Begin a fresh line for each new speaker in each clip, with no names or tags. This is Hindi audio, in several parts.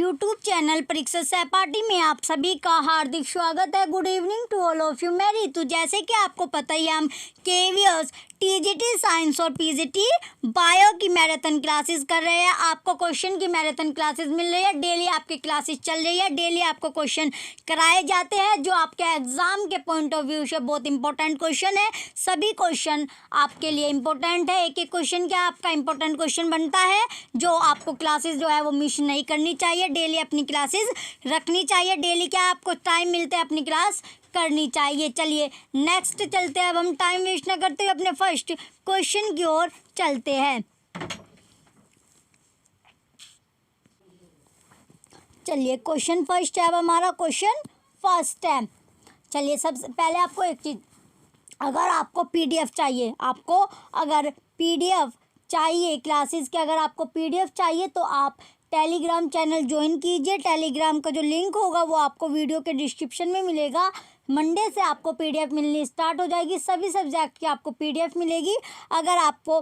यूट्यूब चैनल परीक्षा सहपाठी में आप सभी का हार्दिक स्वागत है। Good evening to all of you. मैं रितु। जैसे कि आपको पता ही हम केवीएस टीजीटी साइंस और पीजीटी बायो की मैराथन क्लासेस कर रहे हैं। आपको क्वेश्चन की मैराथन क्लासेस मिल रही है, डेली आपकी क्लासेस चल रही है, डेली आपको क्वेश्चन कराए जाते हैं जो आपके एग्जाम के पॉइंट ऑफ व्यू से बहुत इंपॉर्टेंट क्वेश्चन है। सभी क्वेश्चन आपके लिए इंपॉर्टेंट है। एक एक क्वेश्चन क्या आपका इंपॉर्टेंट क्वेश्चन बनता है जो आपको क्लासेस जो है वो मिस नहीं करनी चाहिए। डेली अपनी क्लासेस रखनी चाहिए। डेली क्या आपको टाइम मिलता है अपनी क्लास करनी चाहिए। चलिए नेक्स्ट चलते हैं। अब हम टाइम वेस्ट न करते हुए अपने फर्स्ट क्वेश्चन की ओर चलते हैं। चलिए क्वेश्चन फर्स्ट है। अब हमारा क्वेश्चन फर्स्ट है। चलिए सबसे पहले आपको एक चीज़, अगर आपको पीडीएफ चाहिए, आपको अगर पीडीएफ चाहिए क्लासेस के, अगर आपको पीडीएफ चाहिए तो आप टेलीग्राम चैनल ज्वाइन कीजिए। टेलीग्राम का जो लिंक होगा वो आपको वीडियो के डिस्क्रिप्शन में मिलेगा। मंडे से आपको पीडीएफ मिलनी स्टार्ट हो जाएगी। सभी सब्जेक्ट की आपको पीडीएफ मिलेगी। अगर आपको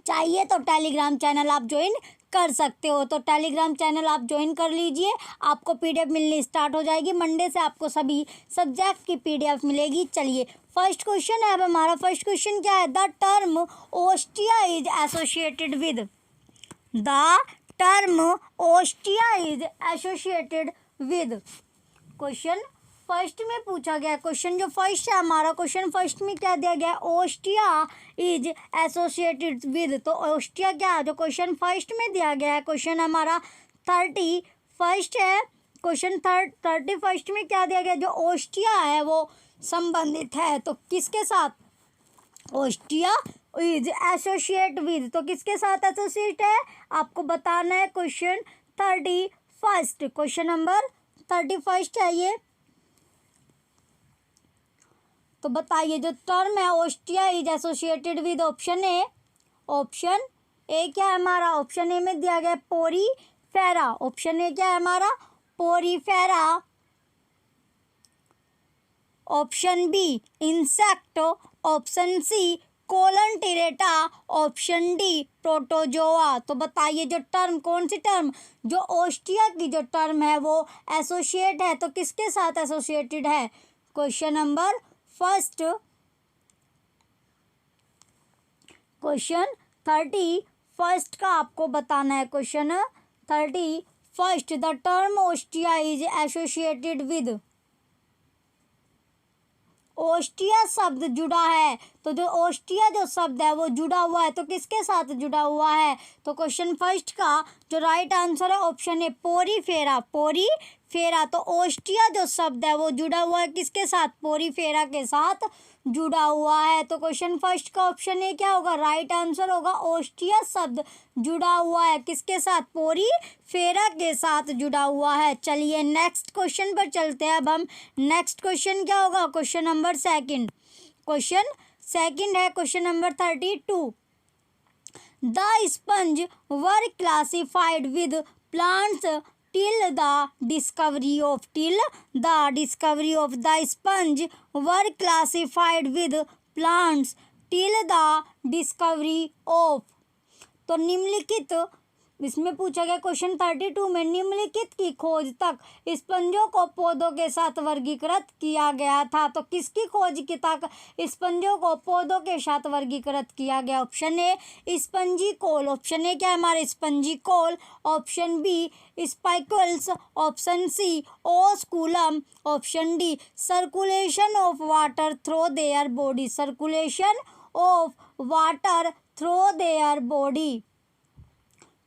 चाहिए तो टेलीग्राम चैनल आप ज्वाइन कर सकते हो। तो टेलीग्राम चैनल आप ज्वाइन कर लीजिए, आपको पीडीएफ मिलनी स्टार्ट हो जाएगी। मंडे से आपको सभी सब्जेक्ट की पीडीएफ मिलेगी। चलिए फर्स्ट क्वेश्चन है। अब हमारा फर्स्ट क्वेश्चन क्या है? The term Austria is associated with, the term Austria is associated with. Question first में पूछा गया। क्वेश्चन जो फर्स्ट है हमारा, क्वेश्चन फर्स्ट में क्या दिया गया? Austria is associated with. तो ऑस्ट्रिया क्या है जो क्वेश्चन फर्स्ट में दिया गया है? क्वेश्चन हमारा 31 है। क्वेश्चन 31 में क्या दिया गया? जो ऑस्ट्रिया है वो संबंधित है तो किसके साथ? ऑस्ट्रिया इज एसोसिएट विद, तो किसके साथ एसोसिएट है आपको बताना है। क्वेश्चन 31, क्वेश्चन नंबर 31 है ये। तो बताइए जो टर्म है Austria is associated with, option A, option A क्या है हमारा? ऑप्शन ए में दिया गया पोरीफेरा। ऑप्शन ए क्या है हमारा? Porifera. Option B insect, option C Coelenterata, option D Protozoa. तो बताइए जो टर्म, कौन सी टर्म? जो ऑस्ट्रिया की जो टर्म है वो एसोसिएट है तो किसके साथ एसोसिएटेड है? क्वेश्चन नंबर फर्स्ट, क्वेश्चन 31 का आपको बताना है। Question 31, the term Austria is associated with, Austria शब्द जुड़ा है तो जो ऑस्ट्रिया जो शब्द है वो जुड़ा हुआ है तो किसके साथ जुड़ा हुआ है? तो क्वेश्चन फर्स्ट का जो राइट आंसर है ऑप्शन ए पोरीफेरा, पोरीफेरा। तो ऑस्ट्रिया जो शब्द है वो जुड़ा हुआ है किसके साथ? पोरीफेरा के साथ जुड़ा हुआ है। तो क्वेश्चन फर्स्ट का ऑप्शन ए क्या होगा? राइट आंसर होगा। ऑस्ट्रिया शब्द जुड़ा हुआ है किसके साथ? पोरीफेरा के साथ जुड़ा हुआ है। चलिए नेक्स्ट क्वेश्चन पर चलते हैं। अब हम नेक्स्ट क्वेश्चन क्या होगा? Question number second, question second है। Question number 32, the sponge were classified with plants till the discovery of the sponge were classified with plants till the discovery of। तो निम्नलिखित, इसमें पूछा गया क्वेश्चन 32 में निम्नलिखित की खोज तक स्पंजों को पौधों के साथ वर्गीकृत किया गया था। तो किसकी खोज की तक स्पंजों को पौधों के साथ वर्गीकृत किया गया? ऑप्शन ए स्पंजिकोल, ऑप्शन ए क्या है हमारे? Spongocoel. Option B spicules, option C osculum, option D circulation of water through their body, circulation of water through their body.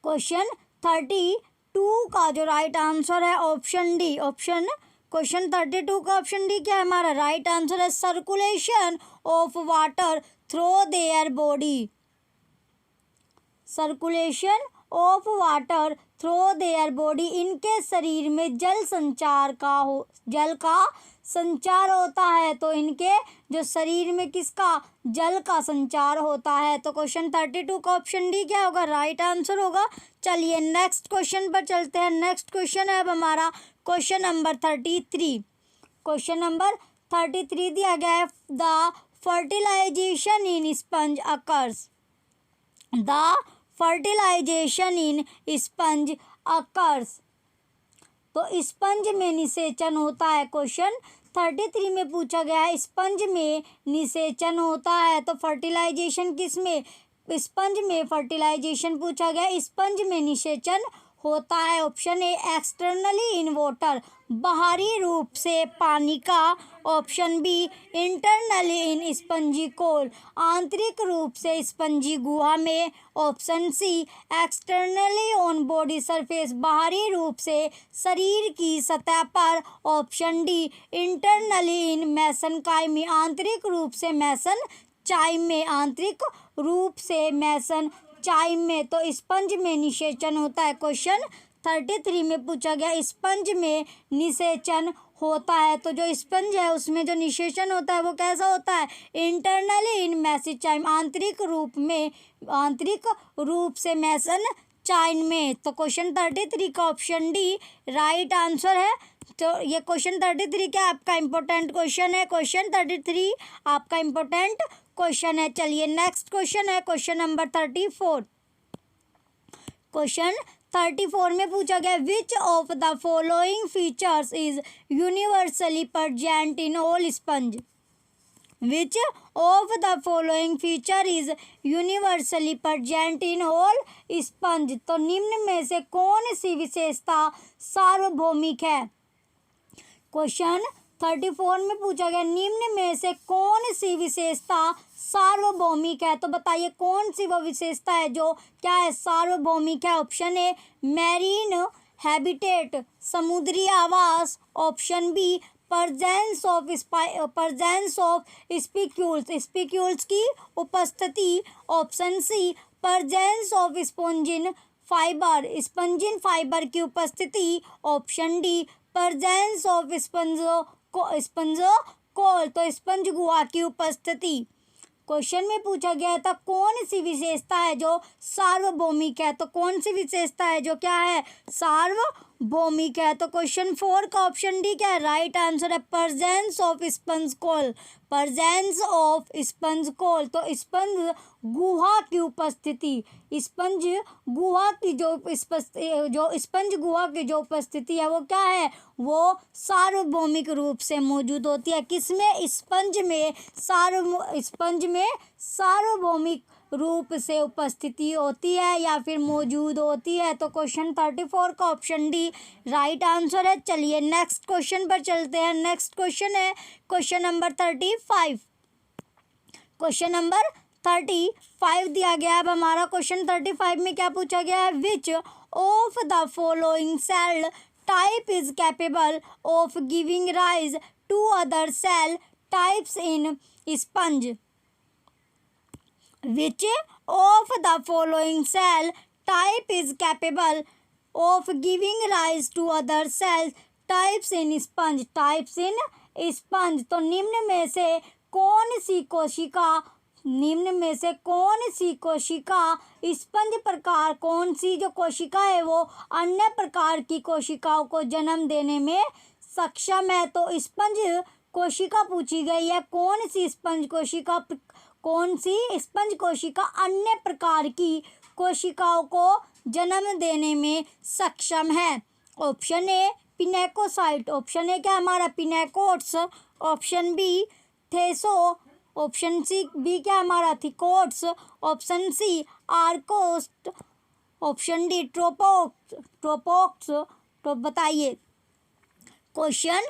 Question 32 का जो राइट आंसर है ऑप्शन डी, ऑप्शन क्वेश्चन 32 का ऑप्शन डी क्या है हमारा? राइट आंसर है circulation of water through their body, circulation of water through their body. इनके शरीर में जल का संचार होता है तो इनके जो शरीर में किसका? जल का संचार होता है। तो क्वेश्चन 32 का ऑप्शन डी क्या होगा? राइट आंसर होगा। चलिए नेक्स्ट क्वेश्चन पर चलते हैं। नेक्स्ट क्वेश्चन है अब हमारा क्वेश्चन नंबर 33। क्वेश्चन नंबर 33 दिया गया है, the fertilization in sponge occurs, द fertilization in sponge occurs तो स्पंज में निषेचन होता है। क्वेश्चन 33 में पूछा गया है स्पंज में निषेचन होता है तो फर्टिलाइजेशन किस में, स्पंज में फर्टिलाइजेशन पूछा गया, स्पंज में निषेचन होता है। Option A externally in water, बाहरी रूप से पानी का। Option B internally in spongocoel, आंतरिक रूप से स्पंजी गुहा में। Option C externally on body surface, बाहरी रूप से शरीर की सतह पर। Option D internally in mesenchyme, आंतरिक रूप से मैसन चाइम में, आंतरिक रूप से मैसन चाइम में। तो स्पंज में निषेचन होता है। क्वेश्चन 33 में पूछा गया स्पंज में निषेचन होता है तो जो स्पंज है उसमें जो निषेचन होता है वो कैसा होता है, इंटरनली इन मैसन चाइम, आंतरिक रूप से मैसन चाइम में। तो क्वेश्चन 33 का ऑप्शन डी राइट आंसर है। तो ये क्वेश्चन 33 क्या आपका इम्पोर्टेंट क्वेश्चन है, क्वेश्चन 33 आपका इम्पोर्टेंट क्वेश्चन है। चलिए नेक्स्ट क्वेश्चन है क्वेश्चन नंबर 34। क्वेश्चन 34 में पूछा गया which of the following features is universally present in all sponge, which of the following feature is universally present in all sponge. तो निम्न में से कौन सी विशेषता सार्वभौमिक है। क्वेश्चन 34 में पूछा गया निम्न में से कौन सी विशेषता सार्वभौमिक है। तो बताइए कौन सी वो विशेषता है जो क्या है, सार्वभौमिक है। ऑप्शन ए मैरीन हैबिटेट, समुद्री आवास। Option B presence of spicules की उपस्थिति। Option C presence of spongin fibre की उपस्थिति। Option D presence of spongocoel, तो स्पंज गुहा की उपस्थिति। क्वेश्चन में पूछा गया था कौन सी विशेषता है जो सार्वभौमिक है, तो कौन सी विशेषता है जो क्या है, सार्वभौमिक है। तो क्वेश्चन 4 का ऑप्शन डी क्या है, राइट आंसर है presence of spongocoel, presence of spongocoel. तो स्पंज गुहा की उपस्थिति, स्पंज गुहा की जो स्पंज गुहा की जो उपस्थिति है वो क्या है, वो सार्वभौमिक रूप से मौजूद होती है। किसमें, स्पंज में सार्वभौमिक रूप से उपस्थिति होती है या फिर मौजूद होती है। तो क्वेश्चन 34 का ऑप्शन डी राइट आंसर है। चलिए नेक्स्ट क्वेश्चन पर चलते हैं। नेक्स्ट क्वेश्चन है क्वेश्चन नंबर 35। क्वेश्चन नंबर 35 दिया गया है। अब हमारा क्वेश्चन 35 में क्या पूछा गया है, which of the following cell type is capable of giving rise to other cell types in sponge. Which of the following cell type is capable of giving rise to other cell types in sponge? Types in sponge। तो निम्न में से कौन सी कोशिका स्पंज प्रकार, कौन सी जो कोशिका है वो अन्य प्रकार की कोशिकाओं को जन्म देने में सक्षम है। तो स्पंज कोशिका पूछी गई है, कौन सी स्पंज कोशिका अन्य प्रकार की कोशिकाओं को जन्म देने में सक्षम है। Option A pinacocyte, option A क्या हमारा पिनेकोट्स। ऑप्शन बी थेसो, ऑप्शन सी बी क्या हमारा थिकोट्स। ऑप्शन सी आर्कोस्ट, ऑप्शन डी ट्रोपोक्स। तो बताइए क्वेश्चन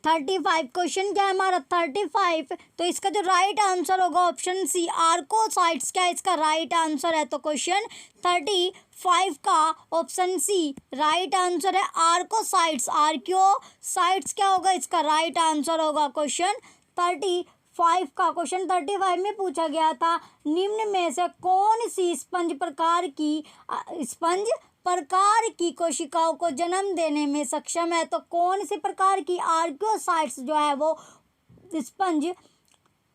35, क्वेश्चन क्या है हमारा 35। तो इसका जो राइट आंसर होगा ऑप्शन सी आर्कोसाइट्स, क्या इसका राइट आंसर है। तो क्वेश्चन 35 का ऑप्शन सी राइट आंसर है आर्कोसाइट्स। आर्कोसाइट्स क्या होगा, इसका राइट आंसर होगा क्वेश्चन 35 का। क्वेश्चन 35 में पूछा गया था निम्न में से कौन सी स्पंज प्रकार की कोशिकाओं को जन्म देने में सक्षम है। तो कौन से प्रकार की आर्कियोसाइट्स जो है वो स्पंज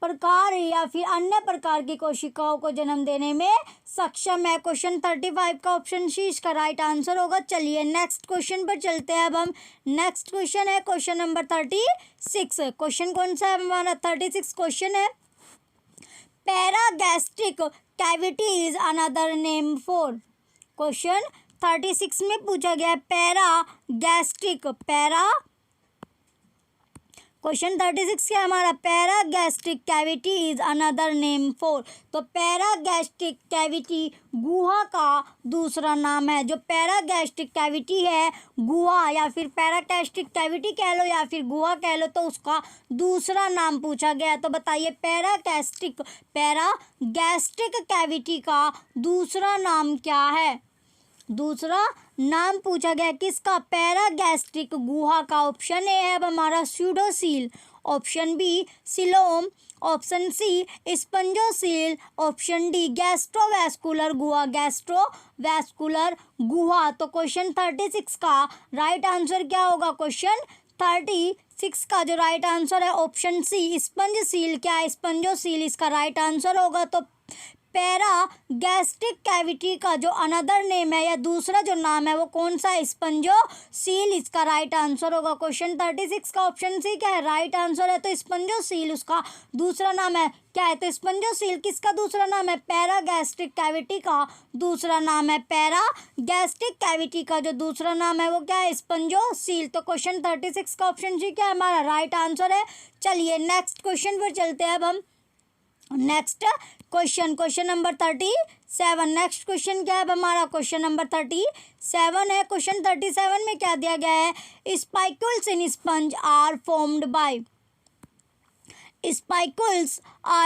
प्रकार या फिर अन्य प्रकार की कोशिकाओं को जन्म देने में सक्षम है। क्वेश्चन 35 का ऑप्शन सी इसका राइट आंसर होगा। चलिए नेक्स्ट क्वेश्चन पर चलते हैं। अब हम नेक्स्ट क्वेश्चन है क्वेश्चन नंबर 36। क्वेश्चन कौन सा है हमारा 36 क्वेश्चन है, paragastric cavity is another name for. Question 36 में पूछा गया है पैरा गैस्ट्रिक, पैरा क्वेश्चन 36 क्या हमारा, para gastric cavity is another name for. तो पैरा गैस्ट्रिक कैविटी गुहा का दूसरा नाम है। जो पैरा गैस्ट्रिक कैविटी है, गुहा या फिर पैरा गैस्ट्रिक कैविटी कह लो या फिर गुहा कह लो, तो उसका दूसरा नाम पूछा गया। तो बताइए पैरा गैस्ट्रिक कैविटी का दूसरा नाम क्या है। दूसरा नाम पूछा गया किसका, पैरागैस्ट्रिक गुहा का। ऑप्शन ए है अब हमारा pseudocoel, option B coelom, option C spongocoel, option D gastrovascular गुहा, गैस्ट्रोवैस्कुलर गुहा। तो क्वेश्चन 36 का राइट आंसर क्या होगा, क्वेश्चन 36 का जो राइट आंसर है ऑप्शन सी स्पंजसील, क्या है स्पंजोसील इसका राइट आंसर होगा। तो पैरा गैस्ट्रिक कैविटी का जो अनदर नेम है या दूसरा जो नाम है वो कौन सा है, स्पंजोसील इसका राइट आंसर होगा। क्वेश्चन 36 का ऑप्शन सी क्या है राइट आंसर है, तो स्पंजोसील उसका दूसरा नाम है। क्या है, तो स्पंजोसील किसका दूसरा नाम है, पैरा गैस्ट्रिक कैविटी का दूसरा नाम है। पैरा गैस्ट्रिक कैविटी का जो दूसरा नाम है वो क्या है, स्पंजोसील। तो क्वेश्चन 36 का ऑप्शन सी क्या है हमारा राइट आंसर है। चलिए नेक्स्ट क्वेश्चन पर चलते हैं अब हम। Next question number 37। Next question क्या है हमारा, क्वेश्चन नंबर 37 है। क्वेश्चन 37 में क्या दिया गया है, spicules in sponge are formed by, spicules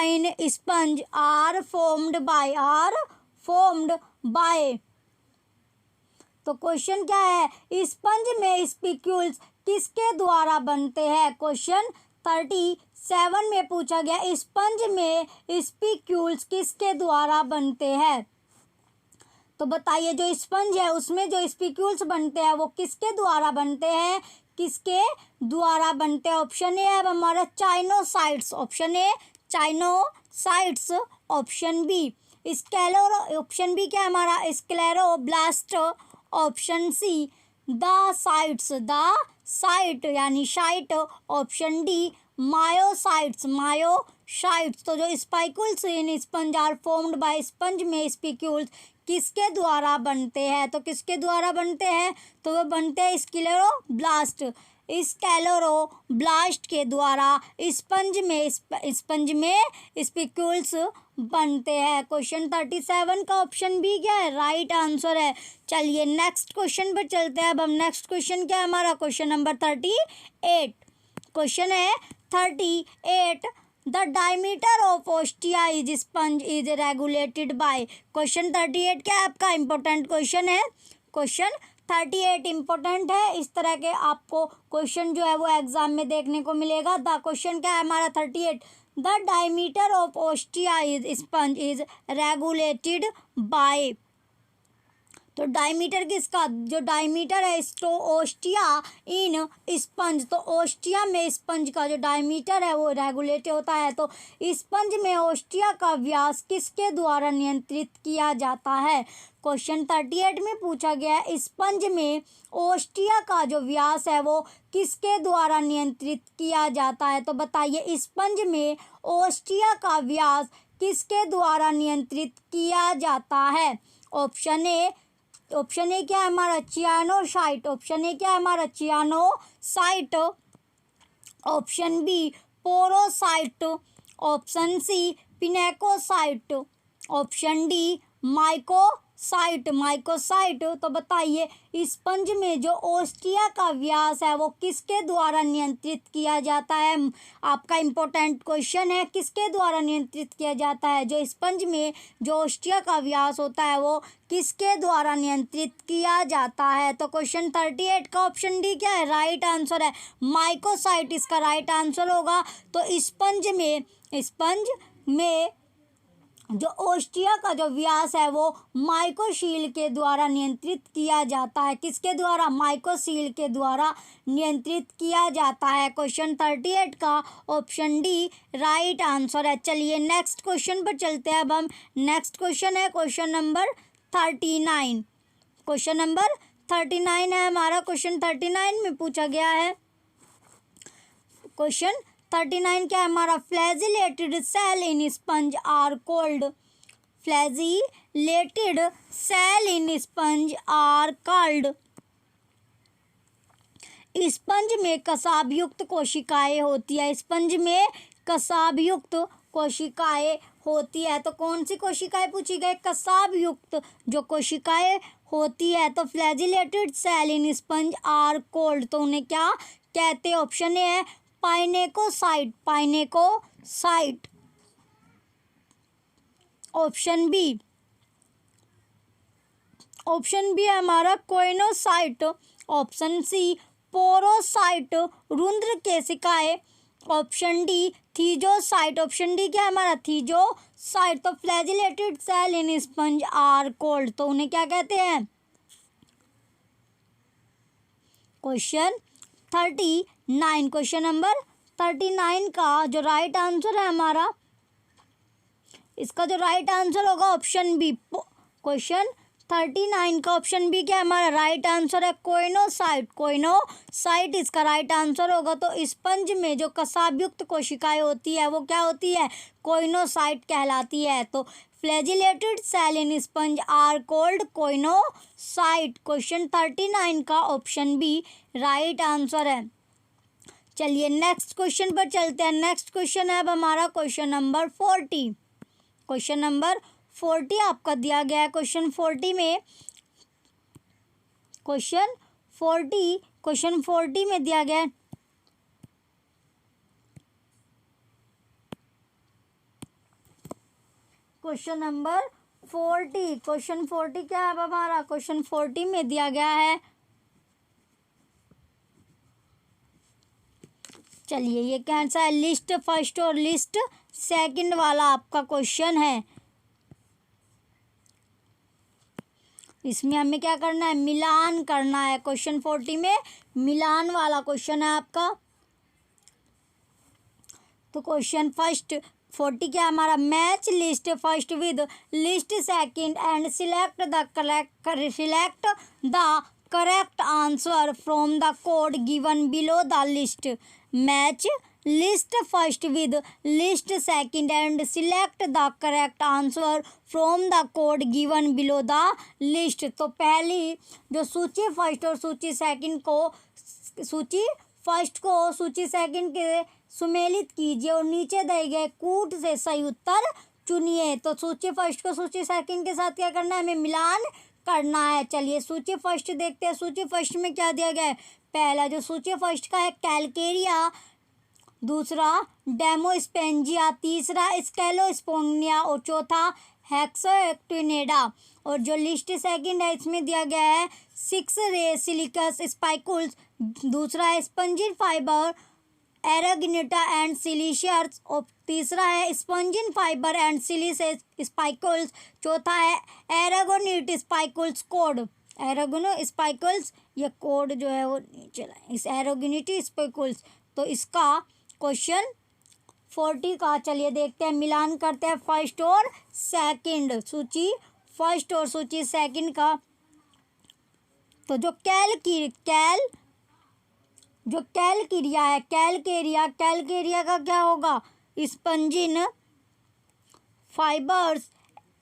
in sponge are formed by. तो क्वेश्चन क्या है, स्पंज में स्पिक्यूल्स किसके द्वारा बनते हैं। क्वेश्चन 37 में पूछा गया स्पंज में स्पिक्यूल्स किसके द्वारा बनते हैं। तो बताइए जो स्पंज है उसमें जो स्पिक्यूल्स बनते हैं वो किसके द्वारा बनते हैं, किसके द्वारा बनते हैं। ऑप्शन ए है अब हमारा choanocytes, option A choanocytes, option B sclero, option B क्या है हमारा scleroblast, option C thesocyte यानी शाइट, ऑप्शन डी मायोसाइट्स। तो जो spicules in sponge are formed by, sponge में स्पिक्यूल्स किसके द्वारा बनते हैं। तो किसके द्वारा बनते हैं, तो वो बनते हैं स्क्लेरोब्लास्ट के द्वारा स्पंज में स्पिक्यूल्स बनते हैं। क्वेश्चन 37 का ऑप्शन बी क्या है राइट आंसर है। चलिए नेक्स्ट क्वेश्चन पर चलते हैं अब हम। नेक्स्ट क्वेश्चन क्या है हमारा, क्वेश्चन नंबर 38। क्वेश्चन है 38, the diameter of ostia is sponge is regulated bye. Question 38 क्या है आपका इंपॉर्टेंट क्वेश्चन है। क्वेश्चन 38 इंपॉर्टेंट है, इस तरह के आपको क्वेश्चन जो है वो एग्जाम में देखने को मिलेगा। द क्वेश्चन क्या है हमारा 38, the diameter of ostia is sponge is regulated by. तो डायमीटर किसका, जो डायमीटर है तो ओस्टिया इन स्पंज, तो ओस्टिया में स्पंज का जो डायमीटर है वो रेगुलेट होता है। तो स्पंज में ओस्टिया का व्यास किसके द्वारा नियंत्रित किया जाता है। क्वेश्चन 38 में पूछा गया स्पंज में ओस्टिया का जो व्यास है वो किसके द्वारा नियंत्रित किया जाता है। तो बताइए स्पंज में ओस्टिया का व्यास किसके द्वारा नियंत्रित किया जाता है। ऑप्शन ए क्या है हमारा चियानोसाइट, ऑप्शन ए क्या है हमारा choanocyte, option B porocyte, option C pinacocyte, option D myocyte. तो बताइए स्पंज में जो ओस्टिया का व्यास है वो किसके द्वारा नियंत्रित किया जाता है। आपका इम्पोर्टेंट क्वेश्चन है, किसके द्वारा नियंत्रित किया जाता है। जो स्पंज में जो ओस्टिया का व्यास होता है वो किसके द्वारा नियंत्रित किया जाता है। तो क्वेश्चन 38 का ऑप्शन डी क्या है राइट आंसर है, माइकोसाइट इसका राइट आंसर होगा। तो स्पंज में जो ओस्टिया का जो व्यास है वो माइकोसील के द्वारा नियंत्रित किया जाता है। किसके द्वारा, माइकोसील के द्वारा नियंत्रित किया जाता है। क्वेश्चन 38 का ऑप्शन डी राइट आंसर है। चलिए नेक्स्ट क्वेश्चन पर चलते हैं अब हम। नेक्स्ट क्वेश्चन है क्वेश्चन नंबर 39। क्वेश्चन नंबर 39 है हमारा। क्वेश्चन 39 में पूछा गया है, क्वेश्चन 39 क्या है हमारा, flagellated cell in sponge are called, flagellated cell in sponge are called। Sponge में कसाब युक्त कोशिकाएं होती है, स्पंज में कसाब युक्त कोशिकाएं होती है, तो कौन सी कोशिकाएं पूछी गई? कसाब युक्त जो कोशिकाएं होती है, तो flagellated cell in sponge are called, तो उन्हें क्या कहते हैं? ऑप्शन ए है पाइनेकोसाइट, पाइनेकोसाइट। ऑप्शन बी है हमारा कोइनोसाइट। ऑप्शन सी पोरोसाइट, रुद्र केशिकाएं। Option D thesocyte, option D क्या है हमारा? थीजोसाइट। तो flagellated cell in sponge are called, तो उन्हें क्या कहते हैं? क्वेश्चन 39, क्वेश्चन नंबर 39 का जो राइट आंसर है हमारा, इसका जो राइट आंसर होगा ऑप्शन बी। क्वेश्चन 39 का ऑप्शन बी क्या है हमारा? राइट आंसर है कोइनोसाइट, कोइनोसाइट इसका राइट आंसर होगा। तो स्पंज में जो कसाब युक्त कोशिकाएं होती है वो क्या होती है? कोइनोसाइट कहलाती है। तो flagellated cell in sponge are called choanocyte. Question 39 का ऑप्शन बी राइट आंसर है। चलिए नेक्स्ट क्वेश्चन पर चलते हैं। नेक्स्ट क्वेश्चन है अब हमारा क्वेश्चन नंबर 40। क्वेश्चन नंबर 40 आपका दिया गया है। क्वेश्चन 40 में क्वेश्चन 40 में दिया गया है क्वेश्चन नंबर 40। क्वेश्चन 40 क्या है अब हमारा? क्वेश्चन 40 में दिया गया है, चलिए ये कैसा है? लिस्ट फर्स्ट और लिस्ट सेकंड वाला आपका क्वेश्चन है। इसमें हमें क्या करना है? मिलान करना है। क्वेश्चन 40 में मिलान वाला क्वेश्चन है आपका। तो क्वेश्चन फर्स्ट 40 क्या हमारा? Match list first with list second and select the correct answer from the code given below the list. Match list first with list second and select the correct answer from the code given below the list. तो पहली जो सूची फर्स्ट और सूची सेकंड को सूची सेकंड के सुमेलित कीजिए और नीचे दिए गए कूट से सही उत्तर चुनिए। तो सूची फर्स्ट को सूची सेकंड के साथ क्या करना है? हमें मिलान करना है। चलिए सूची फर्स्ट देखते हैं। सूची फर्स्ट में क्या दिया गया है? पहला जो सूची फर्स्ट का है कैलकेरिया, दूसरा डेमोस्पेंजिया, तीसरा स्केलोस्पोंगिया और चौथा हेक्सोएक्टिनेडा। और जो लिस्ट सेकंड है इसमें दिया गया है 6 रे सिलिकस स्पाइकुल्स, दूसरा है स्पंजिन फाइबर एरागिनेटा एंड सिलिशियस और तीसरा है स्पंजिन फाइबर एंड सिलिसेस स्पाइकुल्स, चौथा है एरागोनिट स्पाइकुल्स कोड। एरागोनो स्पाइकुल्स ये कोड जो है वो नीचे लाए इस एरागोनिटी स्पाइकुल्स। तो इसका क्वेश्चन 40 का चलिए देखते हैं, मिलान करते हैं फर्स्ट और सेकंड, सूची फर्स्ट और सूची सेकंड का। तो जो कैलकेरिया है, कैलकेरिया का क्या होगा? Spongin fibres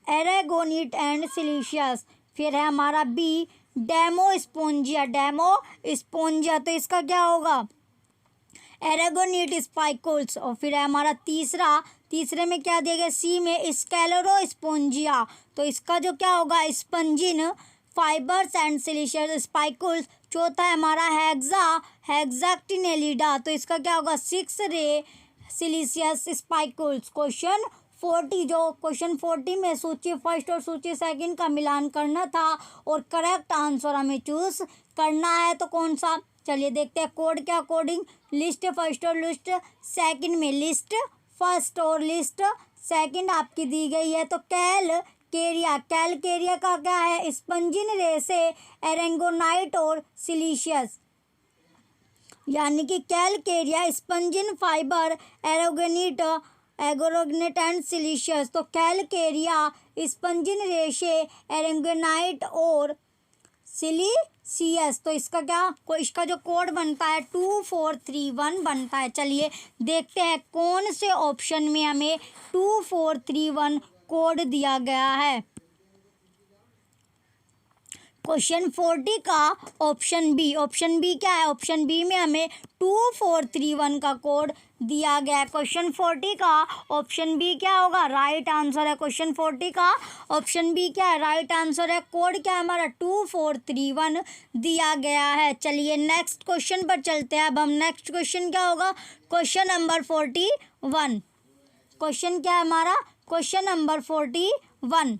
aragonite and siliceous. फिर है हमारा बी डेमोस्पोंजिया, तो इसका क्या होगा? एरागोनिट स्पाइकुल्स। और फिर है हमारा तीसरे में क्या दिया गया? सी में स्केलेरोस्पोंजिया, तो इसका जो क्या होगा? Spongin fibres and siliceous spicules. चौथा है हमारा हेक्साक्टिनेलिडा, तो इसका क्या होगा? 6 रे सिलिशियस स्पाइकुल्स। क्वेश्चन 40 में सूची फर्स्ट और सूची सेकंड का मिलान करना था और करेक्ट आंसर हमें चूज करना है। तो कौन सा? चलिए देखते हैं कोड क्या कोडिंग। लिस्ट फर्स्ट और लिस्ट सेकंड में लिस्ट फर्स्ट और लिस्ट सेकंड आपकी दी गई है। तो कैलकेरिया का क्या है? स्पंजिन रे से एरेंगोनाइट और सिलिशियस, यानी कि calcarea spongin fibre aragonite and siliceous. तो कैलकेरिया स्पंजिन रे से एरेंगोनाइट और सिलिशियस। तो इसका क्या इसका जो कोड बनता है 2431 बनता है। चलिए देखते हैं कौन से ऑप्शन में हमें 2431 कोड दिया गया है। क्वेश्चन 40 का ऑप्शन बी। ऑप्शन बी क्या है? ऑप्शन बी में हमें 2431 का कोड दिया गया है। क्वेश्चन 40 का ऑप्शन बी क्या होगा? राइट आंसर है। क्वेश्चन 40 का ऑप्शन बी क्या है? राइट आंसर है। कोड क्या है हमारा? 2431 दिया गया है। चलिए नेक्स्ट क्वेश्चन पर चलते हैं। अब हम नेक्स्ट क्वेश्चन क्या होगा? Question number 41। क्वेश्चन क्या है हमारा? Question number 41।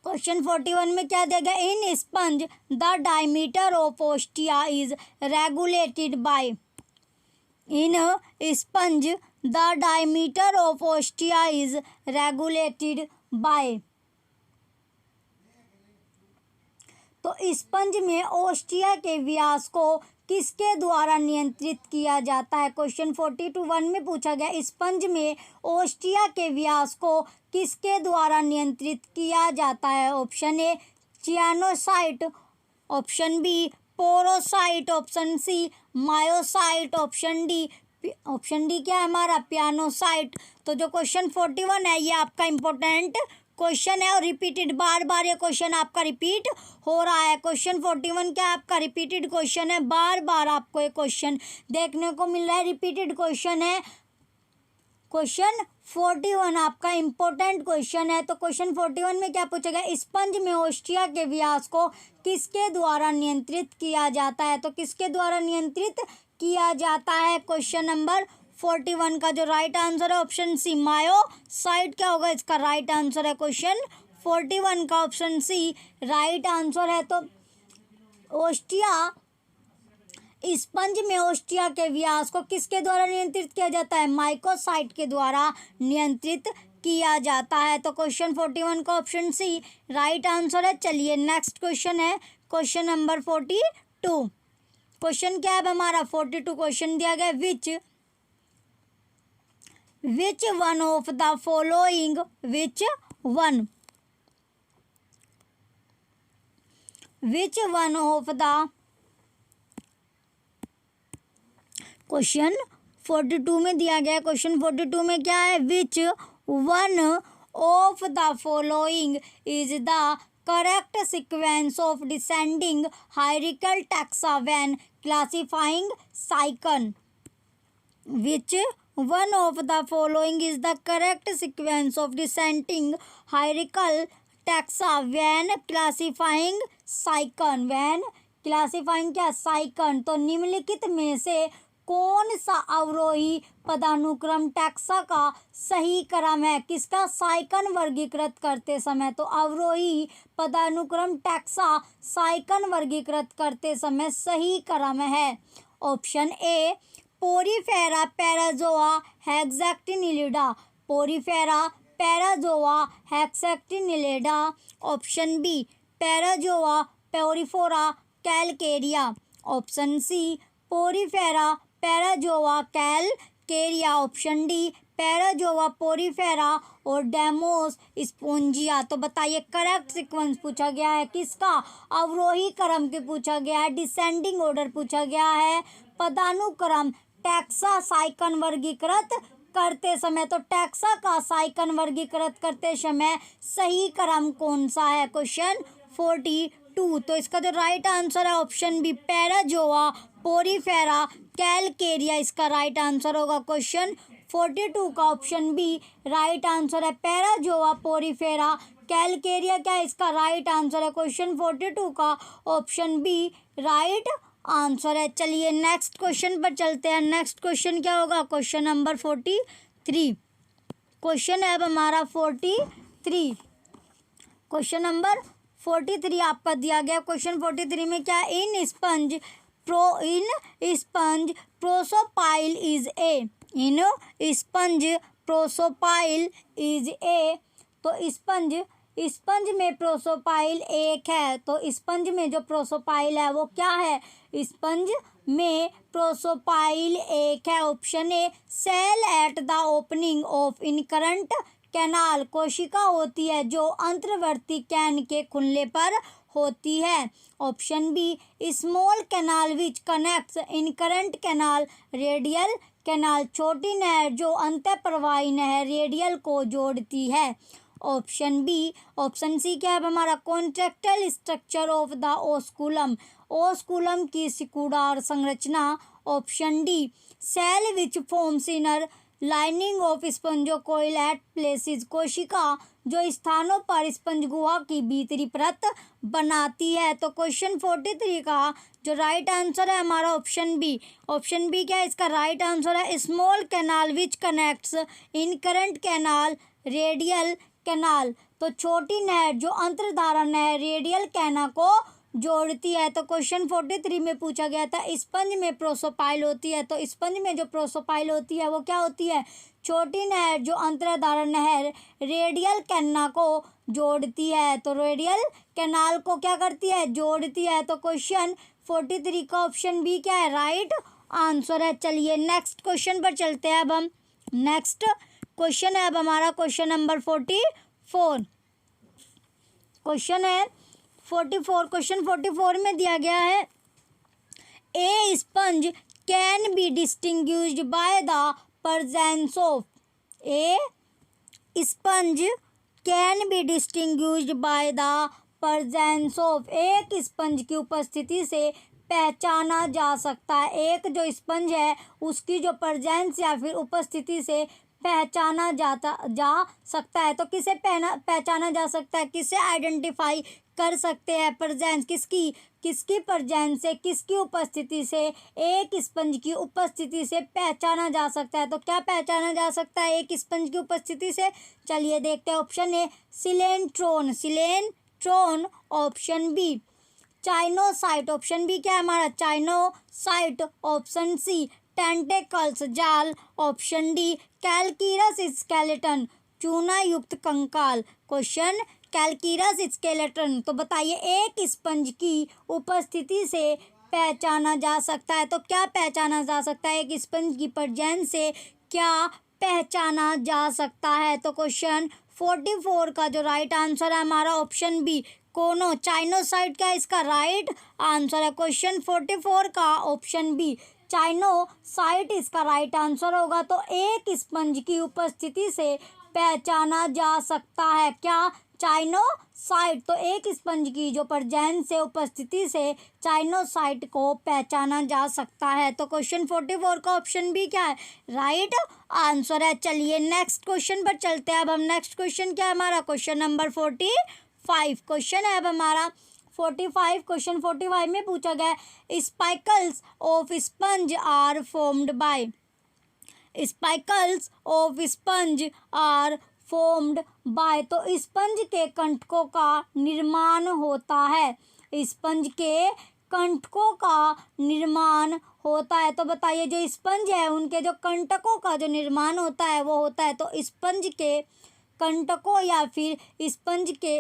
क्वेश्चन 41 में क्या दिया गया? In sponge the diameter of ostia is regulated by. In sponge the diameter of ostia is regulated by. तो स्पंज में ओस्टिया के व्यास को किसके द्वारा नियंत्रित किया जाता है? क्वेश्चन 42 में पूछा गया स्पंज में ओस्टिया के व्यास को किसके द्वारा नियंत्रित किया जाता है? Option A choanocyte, option B porocyte, option C myocyte, option D क्या है हमारा? पियानोसाइट। तो जो क्वेश्चन 41 है ये आपका इम्पोर्टेंट क्वेश्चन है और रिपीटेड बार बार ये क्वेश्चन आपका रिपीट हो रहा है। क्वेश्चन 41 क्या आपका रिपीटेड क्वेश्चन है, बार बार आपको ये क्वेश्चन देखने को मिल रहा है, रिपीटेड क्वेश्चन है। क्वेश्चन 41 आपका इम्पोर्टेंट क्वेश्चन है। तो क्वेश्चन 41 में क्या पूछा गया? स्पंज में ओस्टिया के व्यास को किसके द्वारा नियंत्रित किया जाता है? तो किसके द्वारा नियंत्रित किया जाता है? क्वेश्चन नंबर 41 का जो राइट आंसर है ऑप्शन सी मायोसाइट। क्या होगा इसका राइट आंसर है? क्वेश्चन 41 का ऑप्शन सी राइट आंसर है। तो ओस्टिया स्पंज में ओस्टिया के व्यास को किसके द्वारा नियंत्रित किया जाता है? माइकोसाइट के द्वारा नियंत्रित किया जाता है। तो क्वेश्चन 41 का ऑप्शन सी राइट आंसर है। चलिए नेक्स्ट क्वेश्चन है क्वेश्चन नंबर 42। क्वेश्चन क्या है हमारा? 42 क्वेश्चन दिया गया which one of the following which one of the question 42 में दिया गया। क्वेश्चन 42 में क्या है? Which one of the following is the correct sequence of descending hierarchical taxa when classifying sycon. Which one of the following is the correct sequence of descending hierarchical taxa when classifying cycle। when classifying क्या? साइकन। तो निम्नलिखित में से कौन सा अवरोही पदानुक्रम टैक्सा का सही क्रम है? किसका? साइकन वर्गीकृत करते समय। तो अवरोही पदानुक्रम टैक्सा साइकन वर्गीकृत करते समय सही क्रम है option A Porifera Parazoa Hexactinellida. Porifera Parazoa Hexactinellida. Option B Parazoa Porifera Calcarea. Option C Porifera Parazoa Calcarea. Option D Parazoa Porifera और डेमोस स्पोंजिया। तो बताइए करेक्ट सीक्वेंस पूछा गया है किसका? अवरोही क्रम के पूछा गया है, डिसेंडिंग ऑर्डर पूछा गया है, पदानुक्रम टैक्सा साइकन वर्गीकृत करते समय। तो टैक्सा का साइकन वर्गीकृत करते समय सही क्रम कौन सा है? क्वेश्चन 42। तो इसका जो राइट आंसर है option B Parazoa Porifera Calcarea इसका राइट आंसर होगा। क्वेश्चन 42 का ऑप्शन बी राइट आंसर है। पैराजोआ पोरीफेरा कैलकेरिया क्या इसका राइट आंसर है? क्वेश्चन 42 का ऑप्शन बी राइट आंसर है। चलिए नेक्स्ट क्वेश्चन पर चलते हैं। नेक्स्ट क्वेश्चन क्या होगा? Question number 43। क्वेश्चन है अब हमारा 43। क्वेश्चन नंबर 43 आपका दिया गया। क्वेश्चन 43 में क्या? In sponge prosopyle is a. In sponge prosopyle is a. तो स्पंज में प्रोसोपाइल एक है। तो स्पंज में जो प्रोसोपाइल है वो क्या है? स्पंज में प्रोसोपाइल एक है। Option A cell at the opening of incurrent canal. कोशिका होती है जो अंतर्वर्ती कैन के खुलने पर होती है। Option B small canal which connects incurrent canal radial canal, छोटी नहर जो अंतःप्रवाही नहर रेडियल को जोड़ती है। Option B. ऑप्शन सी क्या है हमारा, contractile structure of the osculum, osculum की सिकुड़ार संरचना। Option D cell which forms inner lining of spongocoel at places, कोशिका जो स्थानों पर स्पंज गुहा की भीतरी परत बनाती है। तो क्वेश्चन 43 का जो राइट आंसर है हमारा ऑप्शन बी। ऑप्शन बी क्या है इसका राइट आंसर है, small canal which connects incurrent canal radial canal. तो छोटी नहर जो अंतर्धारा नहर रेडियल कैना को जोड़ती है। तो क्वेश्चन 43 में पूछा गया था स्पंज में प्रोसोपाइल होती है, तो स्पंज में जो प्रोसोपाइल होती है वो क्या होती है, छोटी नहर जो अंतर्धारा नहर रेडियल कैना को जोड़ती है। तो रेडियल कैनाल को क्या करती है, जोड़ती है। तो क्वेश्चन 43 का ऑप्शन बी क्या है राइट आंसर है। चलिए नेक्स्ट क्वेश्चन पर चलते हैं। अब हम नेक्स्ट क्वेश्चन है अब हमारा क्वेश्चन नंबर 44। क्वेश्चन है 44। क्वेश्चन 44 में दिया गया है a sponge can be distinguished by the presence of, a sponge can be distinguished by the presence of, एक स्पंज की उपस्थिति से पहचाना जा सकता है। एक जो स्पंज है उसकी जो प्रेजेंस या फिर उपस्थिति से पहचाना जा सकता है। तो किसे पहचाना जा सकता है, किसे आइडेंटिफाई कर सकते हैं, प्रेजेंस किसकी प्रेजेंस से, किसकी उपस्थिति से, एक स्पंज की उपस्थिति से पहचाना जा सकता है। तो क्या पहचाना जा सकता है एक स्पंज की उपस्थिति से, चलिए देखते हैं। Option A coelenteron, coelenteron. Option B choanocyte, option B क्या है हमारा चाइनोसाइट। ऑप्शन सी टेंटेकल्स, जाल। ऑप्शन डी कैलकीरस स्केलेटन, चूना युक्त कंकाल। Question calcareous skeleton. तो बताइए एक स्पंज की उपस्थिति से पहचाना जा सकता है। तो क्या पहचाना जा सकता है, एक स्पंज की प्रेजेंस से क्या पहचाना जा सकता है। तो क्वेश्चन 44 का जो राइट आंसर है हमारा ऑप्शन बी कोनो चाइनोसाइट का इसका राइट आंसर है। क्वेश्चन 44 का ऑप्शन बी चाइनोसाइट इसका राइट आंसर होगा। तो एक स्पंज की उपस्थिति से पहचाना जा सकता है क्या, चाइनोसाइट। तो एक स्पंज की जो प्रेजेंस से उपस्थिति से चाइनोसाइट को पहचाना जा सकता है। तो क्वेश्चन 44 का ऑप्शन बी क्या है राइट आंसर है। चलिए नेक्स्ट क्वेश्चन पर चलते हैं। अब हम नेक्स्ट क्वेश्चन क्या है हमारा क्वेश्चन नंबर 45 क्वेश्चन है अब हमारा 45। क्वेश्चन 45 में पूछा गया है spicules of sponge are formed by, spicules of sponge are formed by. तो स्पंज के कंटकों का निर्माण होता है, स्पंज के कंटकों का निर्माण होता है। तो बताइए जो स्पंज है उनके जो कंटकों का जो निर्माण होता है वो होता है। तो स्पंज के कंटकों या फिर स्पंज के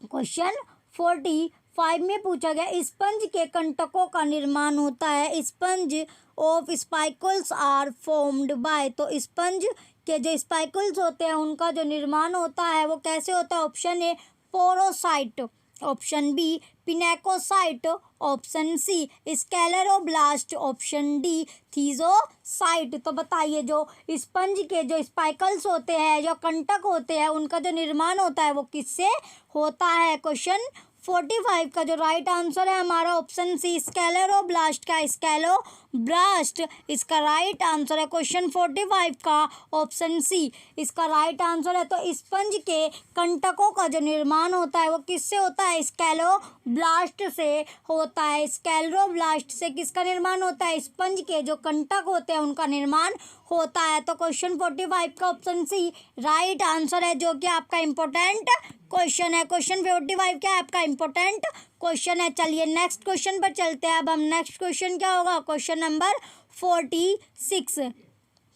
क्वेश्चन 45 में पूछा गया स्पंज के कंटकों का निर्माण होता है, sponge of spicules are formed by. तो स्पंज के जो स्पाइकल्स होते हैं उनका जो निर्माण होता है वो कैसे होता है। Option A porocyte, option B pinacocyte, option C scleroblast, option D thesocyte. तो बताइए जो स्पंज के जो स्पाइकल्स होते हैं जो कंटक होते हैं उनका जो निर्माण होता है वो किससे होता है। क्वेश्चन 45 का जो राइट आंसर है हमारा ऑप्शन सी स्क्लेरोब्लास्ट का स्क्लेरोब्लास्ट इसका राइट आंसर है। क्वेश्चन 45 का ऑप्शन सी इसका राइट आंसर है। तो स्पंज के कंटकों का जो निर्माण होता है वो किससे होता है, स्क्लेरोब्लास्ट से होता है। स्क्लेरोब्लास्ट से किसका निर्माण होता है, स्पंज के जो कंटक होते हैं उनका निर्माण होता है। तो क्वेश्चन 45 का ऑप्शन सी राइट आंसर है जो कि आपका इम्पोर्टेंट क्वेश्चन है। क्वेश्चन 45 क्या है आपका इम्पोर्टेंट क्वेश्चन है। चलिए नेक्स्ट क्वेश्चन पर चलते हैं। अब हम नेक्स्ट क्वेश्चन क्या होगा क्वेश्चन नंबर 46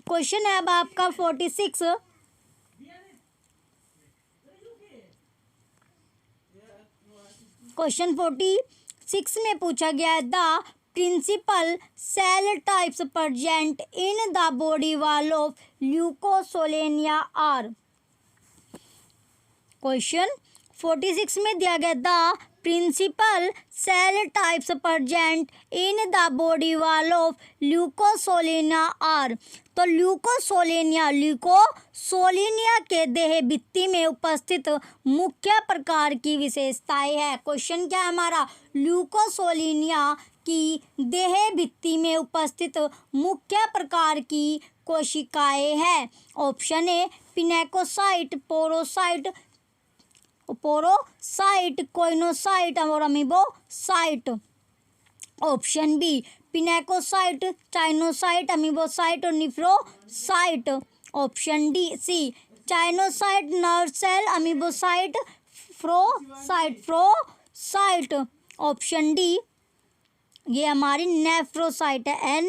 क्वेश्चन है अब आपका 46। क्वेश्चन 46 में पूछा गया है the principal cell types present in the body wall of Leucosolenia are. Question 46 में दिया गया the principal cell types present in the body wall of Leucosolenia are. तो ल्यूकोसोलिनिया के देह भित्ति में उपस्थित मुख्य प्रकार की विशेषताएं है। क्वेश्चन क्या है हमारा, ल्यूकोसोलिनिया की देह भित्ति में उपस्थित मुख्य प्रकार की कोशिकाएं हैं। Option A pinacocyte, porocyte, choanocyte और amoebocyte. Option B pinacocyte, choanocyte, amoebocyte और nephrocyte. Option D C choanocyte, nerve cell, amoebocyte, nephrocyte. Option D ये हमारी नेफ्रोसाइट है,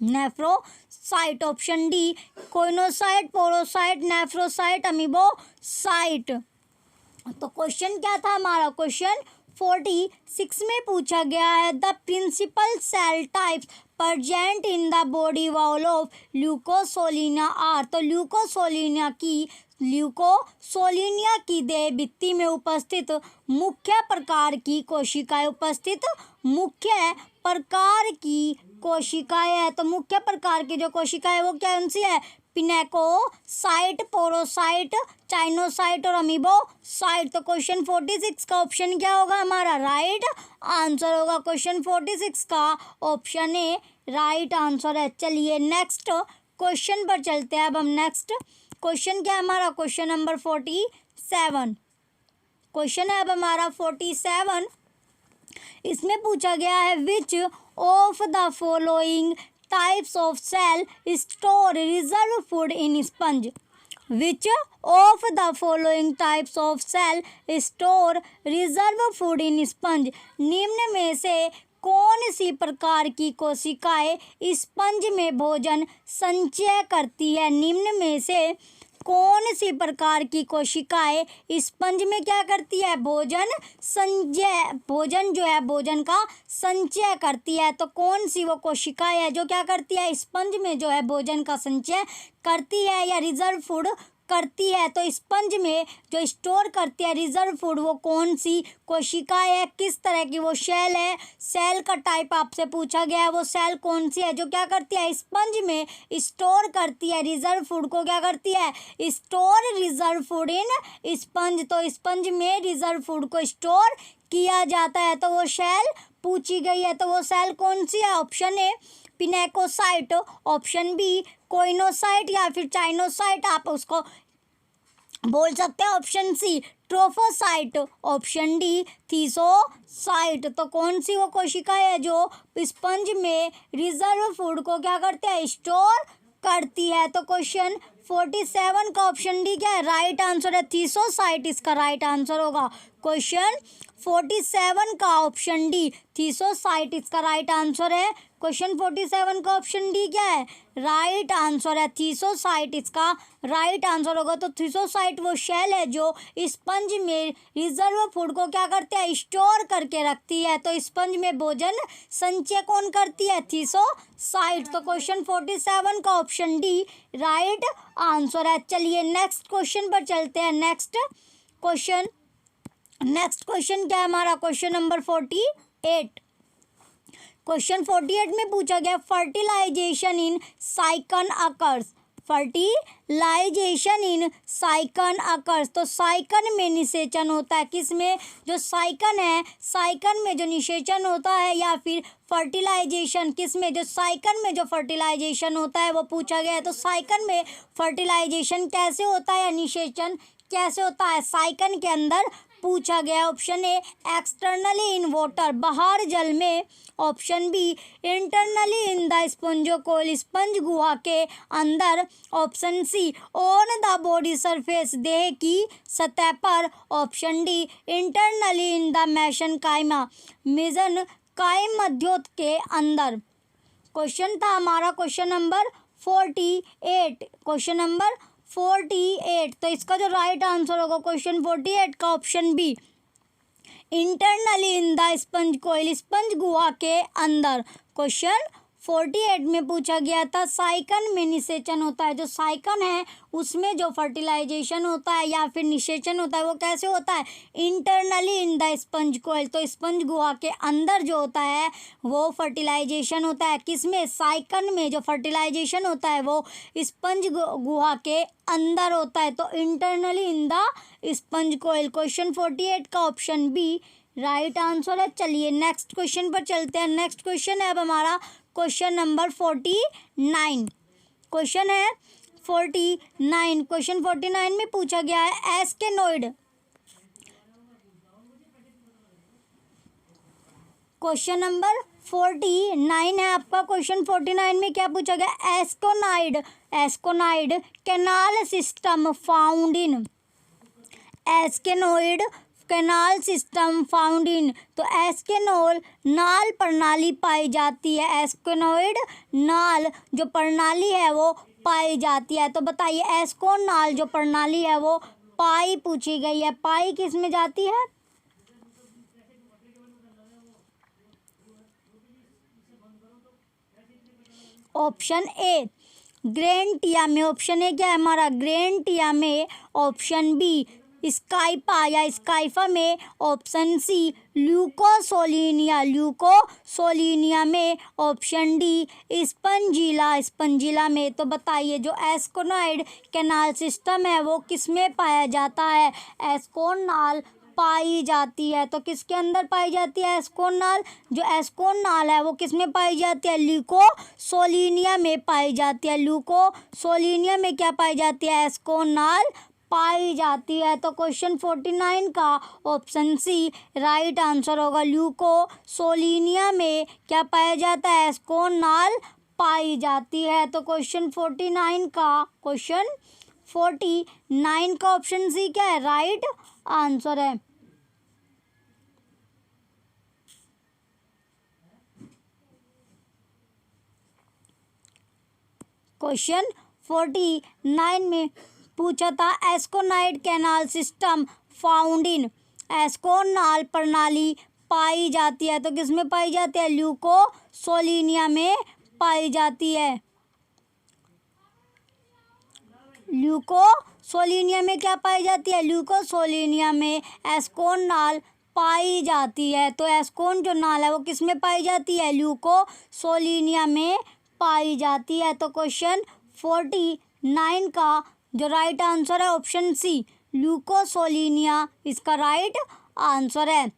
nephrocyte. Option D choanocyte, porocyte, nephrocyte, amoebocyte. तो क्वेश्चन क्या था हमारा, क्वेश्चन 46 में पूछा गया है the principal cell types present in the body wall of Leucosolenia are. तो ल्यूकोसोलिनिया की देह भित्ति में उपस्थित मुख्य प्रकार की कोशिकाएं, है। तो मुख्य प्रकार की जो कोशिकाएं वो क्या उनसी है, पिनेकोसाइट, पोरोसाइट, चाइनोसाइट और अमीबोसाइट। तो क्वेश्चन 46 का ऑप्शन क्या होगा हमारा, राइट आंसर होगा। क्वेश्चन 46 का ऑप्शन ए राइट आंसर है। चलिए नेक्स्ट क्वेश्चन पर चलते हैं। अब हम नेक्स्ट क्वेश्चन क्या है हमारा, क्वेश्चन नंबर 47। क्वेश्चन है अब हमारा 47। इसमें पूछा गया है which of the following types of cell store reserve food in sponge. Which of the following types of cell store reserve food in sponge. निम्न में से कौन सी प्रकार की कोशिकाएं स्पंज में भोजन संचय करती है। निम्न में से कौन सी प्रकार की कोशिकाएं स्पंज में क्या करती है, भोजन जो है भोजन का संचय करती है। तो कौन सी वो कोशिकाएं है जो क्या करती है, स्पंज में जो है भोजन का संचय करती है या रिजर्व फूड करती है। तो स्पंज में जो स्टोर करती है रिजर्व फूड वो कौन सी कोशिकाएं है, किस तरह की वो सेल है, सेल का टाइप आपसे पूछा गया है, वो सेल कौन सी है जो क्या करती है, स्पंज में स्टोर करती है रिजर्व फूड को, क्या करती है, store reserve food in sponge. तो स्पंज में रिजर्व फूड को स्टोर किया जाता है। तो वो सेल पूछी गई है, तो वो सेल कौन सी है, option A pinacocyte, option B choanocyte या फिर चाइनोसाइट आप उसको बोल सकते हैं, option C trophocyte, option D thesocyte. तो कौन सी वो कोशिका है जो स्पंज में रिजर्व फूड को क्या करते हैं, स्टोर करती है। तो क्वेश्चन 47 का ऑप्शन डी क्या है, राइट आंसर है, थीसोसाइट इसका राइट आंसर होगा। क्वेश्चन 47 का ऑप्शन डी थीसोसाइट इसका राइट आंसर है। क्वेश्चन 47 का ऑप्शन डी क्या है, राइट आंसर है, थीसोसाइट इसका राइट आंसर होगा। तो थीसोसाइट वो शेल है जो स्पंज में रिजर्व फूड को क्या करते हैं, स्टोर करके रखती है। तो स्पंज में भोजन संचय कौन करती है, थीसोसाइट। तो क्वेश्चन 47 का ऑप्शन डी राइट आंसर है। चलिए नेक्स्ट क्वेश्चन पर चलते हैं। नेक्स्ट क्वेश्चन क्या है हमारा, क्वेश्चन नंबर 48। क्वेश्चन 48 में पूछा गया fertilisation in साइकन occurs. Fertilisation in साइकन occurs. तो साइकन में निषेचन होता है, किस में, जो साइकन है साइकन में जो निषेचन होता है, या फिर फर्टिलाइजेशन किस में, जो साइकन में जो फर्टिलाइजेशन होता है वो पूछा गया है। तो साइकन में फर्टिलाइजेशन कैसे होता है या निषेचन कैसे होता है साइकन के अंदर पूछा गया। Option A externally in water, बाहर जल में। Option B internally in the spongocoel, sponge गुहा के अंदर। Option C on the body surface, देह की सतह पर। Option D internally in the mesenchyme, mesenchyme मध्योत के अंदर। क्वेश्चन था हमारा क्वेश्चन नंबर 48, क्वेश्चन नंबर 48। तो इसका जो राइट आंसर होगा क्वेश्चन 48 का option B internally in the spongocoel, sponge गुहा के अंदर। क्वेश्चन 48 में पूछा गया था साइकन में निषेचन होता है। जो साइकन है उसमें जो फर्टिलाइजेशन होता है या फिर निषेचन होता है वो कैसे होता है, internally in the spongocoel. तो स्पंज गुहा के अंदर जो होता है वो फर्टिलाइजेशन होता है। किसमें, साइकन में जो फर्टिलाइजेशन होता है वो स्पंज गुहा के अंदर होता है। तो internally in the spongocoel. Question 48 का ऑप्शन बी राइट आंसर है। चलिए नेक्स्ट क्वेश्चन पर चलते हैं। नेक्स्ट क्वेश्चन है अब हमारा क्वेश्चन नंबर 49। क्वेश्चन है 49। क्वेश्चन 49 में पूछा गया है एस्केनोइड। क्वेश्चन नंबर 49 है आपका। क्वेश्चन 49 में क्या पूछा गया, asconoid canal system found in. Asconoid canal system found in. तो एस्केनोल नाल प्रणाली पाई जाती है। एस्केनोइड नाल जो प्रणाली है वो पाई जाती है। तो बताइए एस्कोन नाल जो प्रणाली है वो पाई पूछी गई है। पाई किस में जाती है, ऑप्शन ए ग्रेंटिया में। ऑप्शन ए क्या है हमारा, ग्रेंटिया में। ऑप्शन बी स्काइपा या स्काइफा में। ऑप्शन सी ल्यूकोसोलिनिया में। ऑप्शन डी स्पंजिला में। तो बताइए जो एस्कोनाइड कैनाल सिस्टम है वो किस में पाया जाता है, एस्कोन नाल पाई जाती है। तो किसके अंदर पाई जाती है एस्कोन नाल, जो एस्कोन नाल है वो किस में पाई जाती है, ल्यूकोसोलिनिया में पाई जाती है। ल्यूकोसोलिनिया में क्या पाई जाती है, एस्कोन नाल पाई जाती है। तो क्वेश्चन 49 का ऑप्शन सी राइट आंसर होगा। ल्यूकोसोलिनिया में क्या पाया जाता है, एस्कोन नाल पाई जाती है। तो क्वेश्चन 49 का ऑप्शन सी क्या है, राइट आंसर है। क्वेश्चन 49 में पूछा था एस्कोनाइड कैनाल सिस्टम फाउंड इन। एस्कोन नाल प्रणाली पाई जाती है तो किस में पाई जाती है, ल्यूकोसोलिनिया में पाई जाती है। ल्यूकोसोलिनिया में क्या पाई जाती है, ल्यूकोसोलिनिया में एस्कोन नाल पाई जाती है। तो एस्कोन जो नाल है वो किस में पाई जाती है, ल्यूकोसोलिनिया में पाई जाती है। तो क्वेश्चन 49 का जो राइट आंसर है ऑप्शन सी ल्यूकोसोलिनिया इसका राइट आंसर है।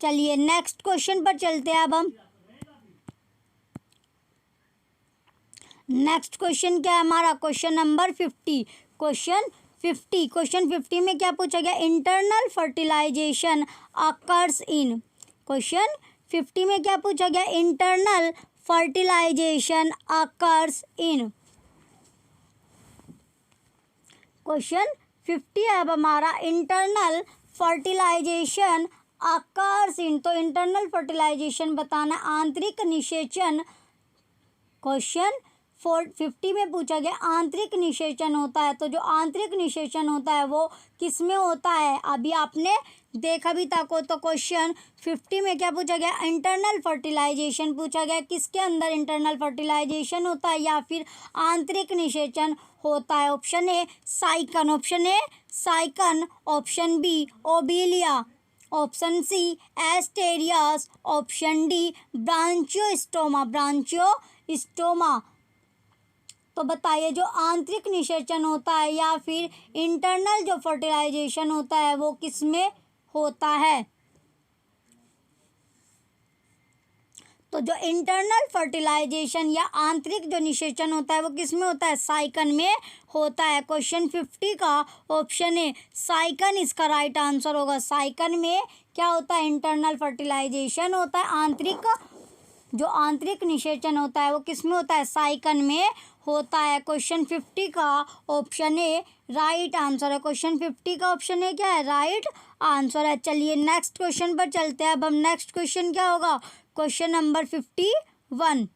चलिए नेक्स्ट क्वेश्चन पर चलते हैं अब हम। नेक्स्ट क्वेश्चन क्या है हमारा, क्वेश्चन नंबर 50। क्वेश्चन 50 में क्या पूछा गया, internal fertilization occurs in. Question 50 में क्या पूछा गया, internal fertilization occurs in. Question 50 है अब हमारा, इंटरनल फर्टिलाइजेशन अकर्स इन। तो इंटरनल फर्टिलाइजेशन बताना, आंतरिक निषेचन। क्वेश्चन 50 में पूछा गया आंतरिक निषेचन होता है। तो जो आंतरिक निषेचन होता है वो किस में होता है, अभी आपने देखा भी था को। तो क्वेश्चन 50 में क्या पूछा गया, इंटरनल फर्टिलाइजेशन पूछा गया, किसके अंदर इंटरनल फर्टिलाइजेशन होता है या फिर आंतरिक निषेचन होता है। Option A Sycon, option A Sycon. Option B Obelia. Option C Asterias. Option D Branchiostoma. तो बताइए जो आंतरिक निषेचन होता है या फिर इंटरनल जो फर्टिलाइजेशन होता है वो किस में होता है। तो जो इंटरनल फर्टिलाइजेशन या आंतरिक जो निषेचन होता है वो किस में होता है, साइकन में होता है। क्वेश्चन 50 का ऑप्शन है साइकन इसका राइट आंसर होगा। साइकन में क्या होता है, इंटरनल फर्टिलाइजेशन होता है। जो आंतरिक निषेचन होता है वो किस में होता है, साइकन में होता है। क्वेश्चन 50 का ऑप्शन ए राइट आंसर है। क्वेश्चन 50 का ऑप्शन ए क्या है, राइट आंसर है। चलिए नेक्स्ट क्वेश्चन पर चलते हैं अब हम। नेक्स्ट क्वेश्चन क्या होगा, क्वेश्चन नंबर 51।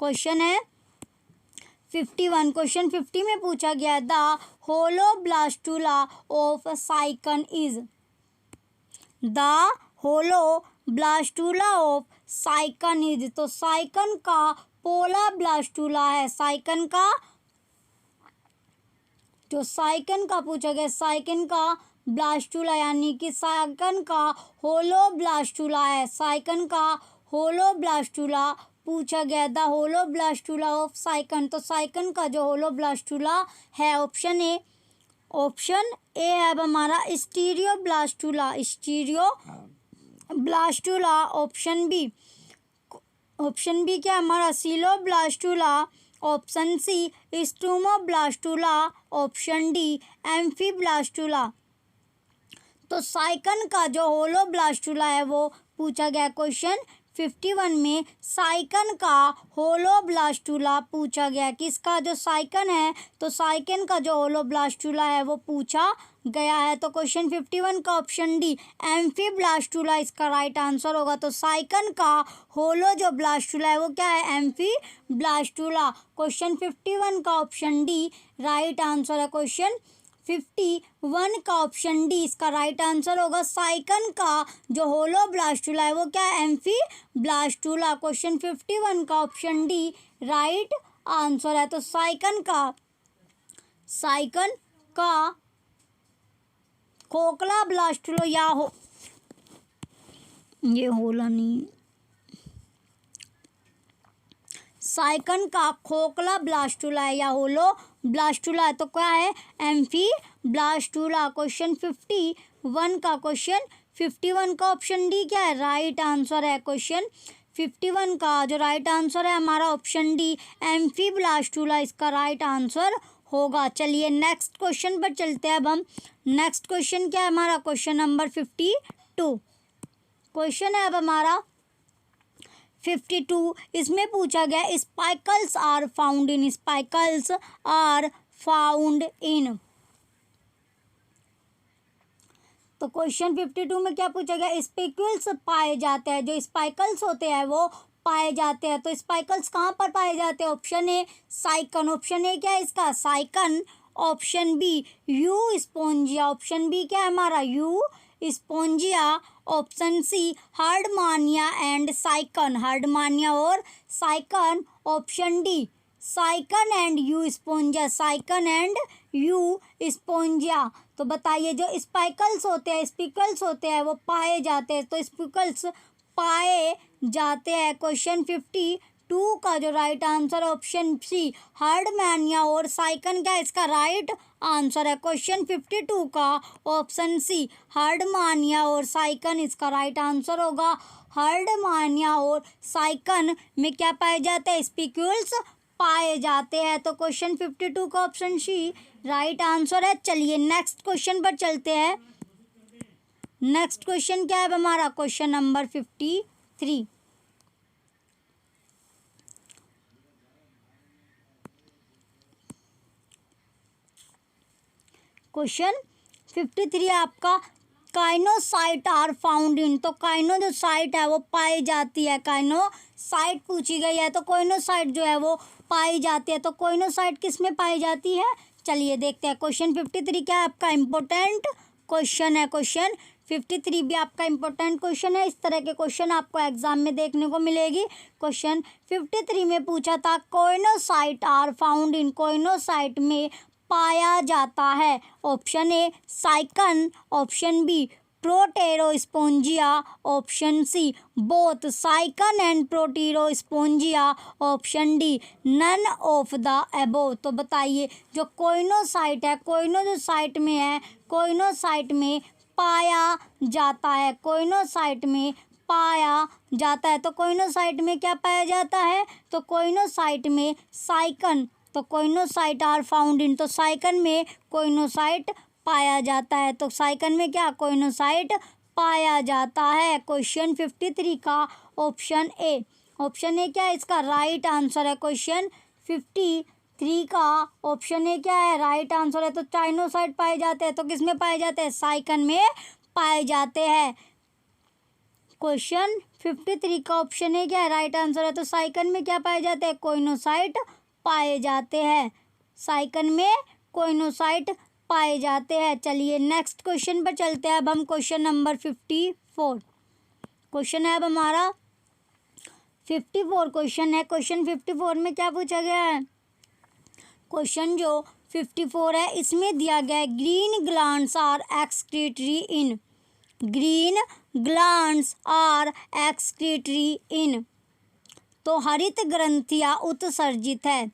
क्वेश्चन है 51। क्वेश्चन 50 में पूछा गया the holoblastula of Sycon is. The holoblastula of Sycon is, तो साइकन का पोलर ब्लास्टूला है, साइकन का जो साइकन का पूछा गया, साइकन का ब्लास्टूला यानी कि साइकन का होलो ब्लास्टूला है, साइकन का होलो ब्लास्टूला पूछा गया, the holoblastula of Sycon, तो साइकन का जो होलो ब्लास्टूला है ऑप्शन ए, ऑप्शन ए है अब हमारा stereoblastula, stereoblastula. Option B, option B क्या हमारा coeloblastula, option C stomoblastula, option D amphiblastula. तो साइकन का जो होलो ब्लास्टूला है वो पूछा गया क्वेश्चन 51 में, साइकन का होलो ब्लास्टूला पूछा गया, किसका जो साइकन है तो साइकन का जो होलो ब्लास्टूला है वो पूछा गया है। तो क्वेश्चन 51 का ऑप्शन डी एम्फी ब्लास्टूला इसका राइट आंसर होगा। तो साइकन का होलो जो ब्लास्टूला है वो क्या है, एम्फी ब्लास्टूला। क्वेश्चन 51 का ऑप्शन डी राइट आंसर है। क्वेश्चन 51 का ऑप्शन डी इसका राइट आंसर होगा। साइकन का जो होलो ब्लास्टूला है वो क्या है, एम्फी ब्लास्टूला। क्वेश्चन 51 का ऑप्शन डी राइट आंसर है। तो साइकन का खोखला ब्लास्टूला या हो, ये होला नहीं, साइकन का खोखला ब्लास्टूला है या होलो ब्लास्टूला है, तो क्या है, एम्फी ब्लास्टूला। क्वेश्चन 51 का, क्वेश्चन 51 का ऑप्शन डी क्या है, राइट आंसर है। क्वेश्चन 51 का जो राइट आंसर है हमारा ऑप्शन डी एम्फी ब्लास्टूला इसका राइट आंसर होगा। चलिए नेक्स्ट क्वेश्चन पर चलते हैं अब हम। नेक्स्ट क्वेश्चन क्या है हमारा, क्वेश्चन नंबर 52 क्वेश्चन है अब हमारा 52। इसमें पूछा गया spicules are found in, spicules are found in. तो क्वेश्चन 52 में क्या पूछा गया, स्पिक्यूल्स पाए जाते हैं, जो स्पाइकल्स होते हैं वो पाए जाते हैं। तो स्पाइकल्स कहाँ पर पाए जाते हैं, option A Sycon, option A क्या है इसका, Sycon. Option B Euspongia, option B क्या है हमारा, Euspongia. Option C Herdmania and Sycon, Herdmania और Sycon. Option D Sycon and Euspongia, Sycon and Euspongia. तो बताइए जो स्पाइकल्स होते हैं, स्पिकल्स होते हैं वो पाए जाते हैं, तो स्पिकल्स पाए जाते हैं। क्वेश्चन 52 का जो right answer option C Herdmania और साइकन क्या इसका राइट आंसर है। क्वेश्चन 52 का ऑप्शन सी हर्डमानिया और साइकन इसका राइट आंसर होगा। हर्डमानिया और साइकन में क्या पाए जाते हैं, स्पिक्यूल्स पाए जाते हैं। तो क्वेश्चन 52 का ऑप्शन सी राइट आंसर है। चलिए नेक्स्ट क्वेश्चन पर चलते हैं। नेक्स्ट क्वेश्चन क्या है हमारा, क्वेश्चन नंबर 53। क्वेश्चन 53 आपका काइनोसाइट आर फाउंड इन, तो काइनो जो साइट है वो पाई जाती है, काइनोसाइट पूछी गई है, तो कोइनोसाइट जो है वो पाई जाती है। तो कोइनोसाइट किस में पाई जाती है, चलिए देखते हैं। क्वेश्चन 53 क्या है आपका इम्पोर्टेंट क्वेश्चन है। क्वेश्चन 53 भी आपका इम्पोर्टेंट क्वेश्चन है, इस तरह के क्वेश्चन आपको एग्जाम में देखने को मिलेगी। क्वेश्चन 53 में पूछा था choanocyte are found in, choanocyte में पाया जाता है। Option A Sycon, option B Proterospongia, option C both Sycon and Proterospongia, option D none of the above. तो बताइए जो कोइनोसाइट है, कोइनो जो साइट में है, कोइनोसाइट में पाया जाता है, कोइनोसाइट में पाया जाता है। तो कोइनोसाइट में क्या पाया जाता है, तो कोइनोसाइट में साइकन, तो कोइनोसाइट आर फाउंड इन, तो साइकन में कोइनोसाइट पाया जाता है। तो साइकन में क्या कोइनोसाइट पाया जाता है। क्वेश्चन 53 का ऑप्शन ए, ऑप्शन ए क्या है इसका राइट आंसर है। क्वेश्चन 53 का ऑप्शन ए क्या है राइट आंसर है। तो चाइनोसाइट पाए जाते हैं, तो किस में पाए जाते हैं, साइकन में पाए जाते हैं। क्वेश्चन 53 का ऑप्शन ए क्या है राइट आंसर है। तो साइकन में क्या पाए जाते हैं, कोइनोसाइट पाए जाते हैं, साइकन में कोइनोसाइट पाए जाते हैं। चलिए नेक्स्ट क्वेश्चन पर चलते हैं। अब हम क्वेश्चन नंबर 54 क्वेश्चन है अब हमारा 54 क्वेश्चन है। क्वेश्चन 54 में क्या पूछा गया है? क्वेश्चन जो 54 है इसमें दिया गया है green glands are excretory in, green glands are excretory in, तो हरित ग्रंथियां उत्सर्जित है।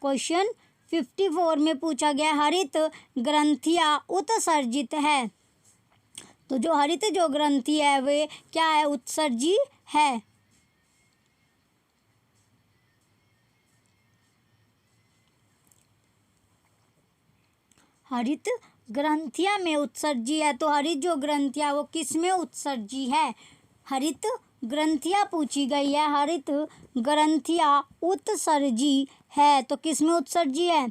क्वेश्चन 54 में पूछा गया हरित ग्रंथियां उत्सर्जित है, तो जो हरित जो ग्रंथि है वे क्या है? उत्सर्जी है। हरित ग्रंथियां में उत्सर्जी है, तो हरित जो ग्रंथियां वो किस में उत्सर्जी है? हरित ग्रंथियां पूछी गई है, हरित ग्रंथियां उत्सर्जी है, तो किस में उत्सर्जी है?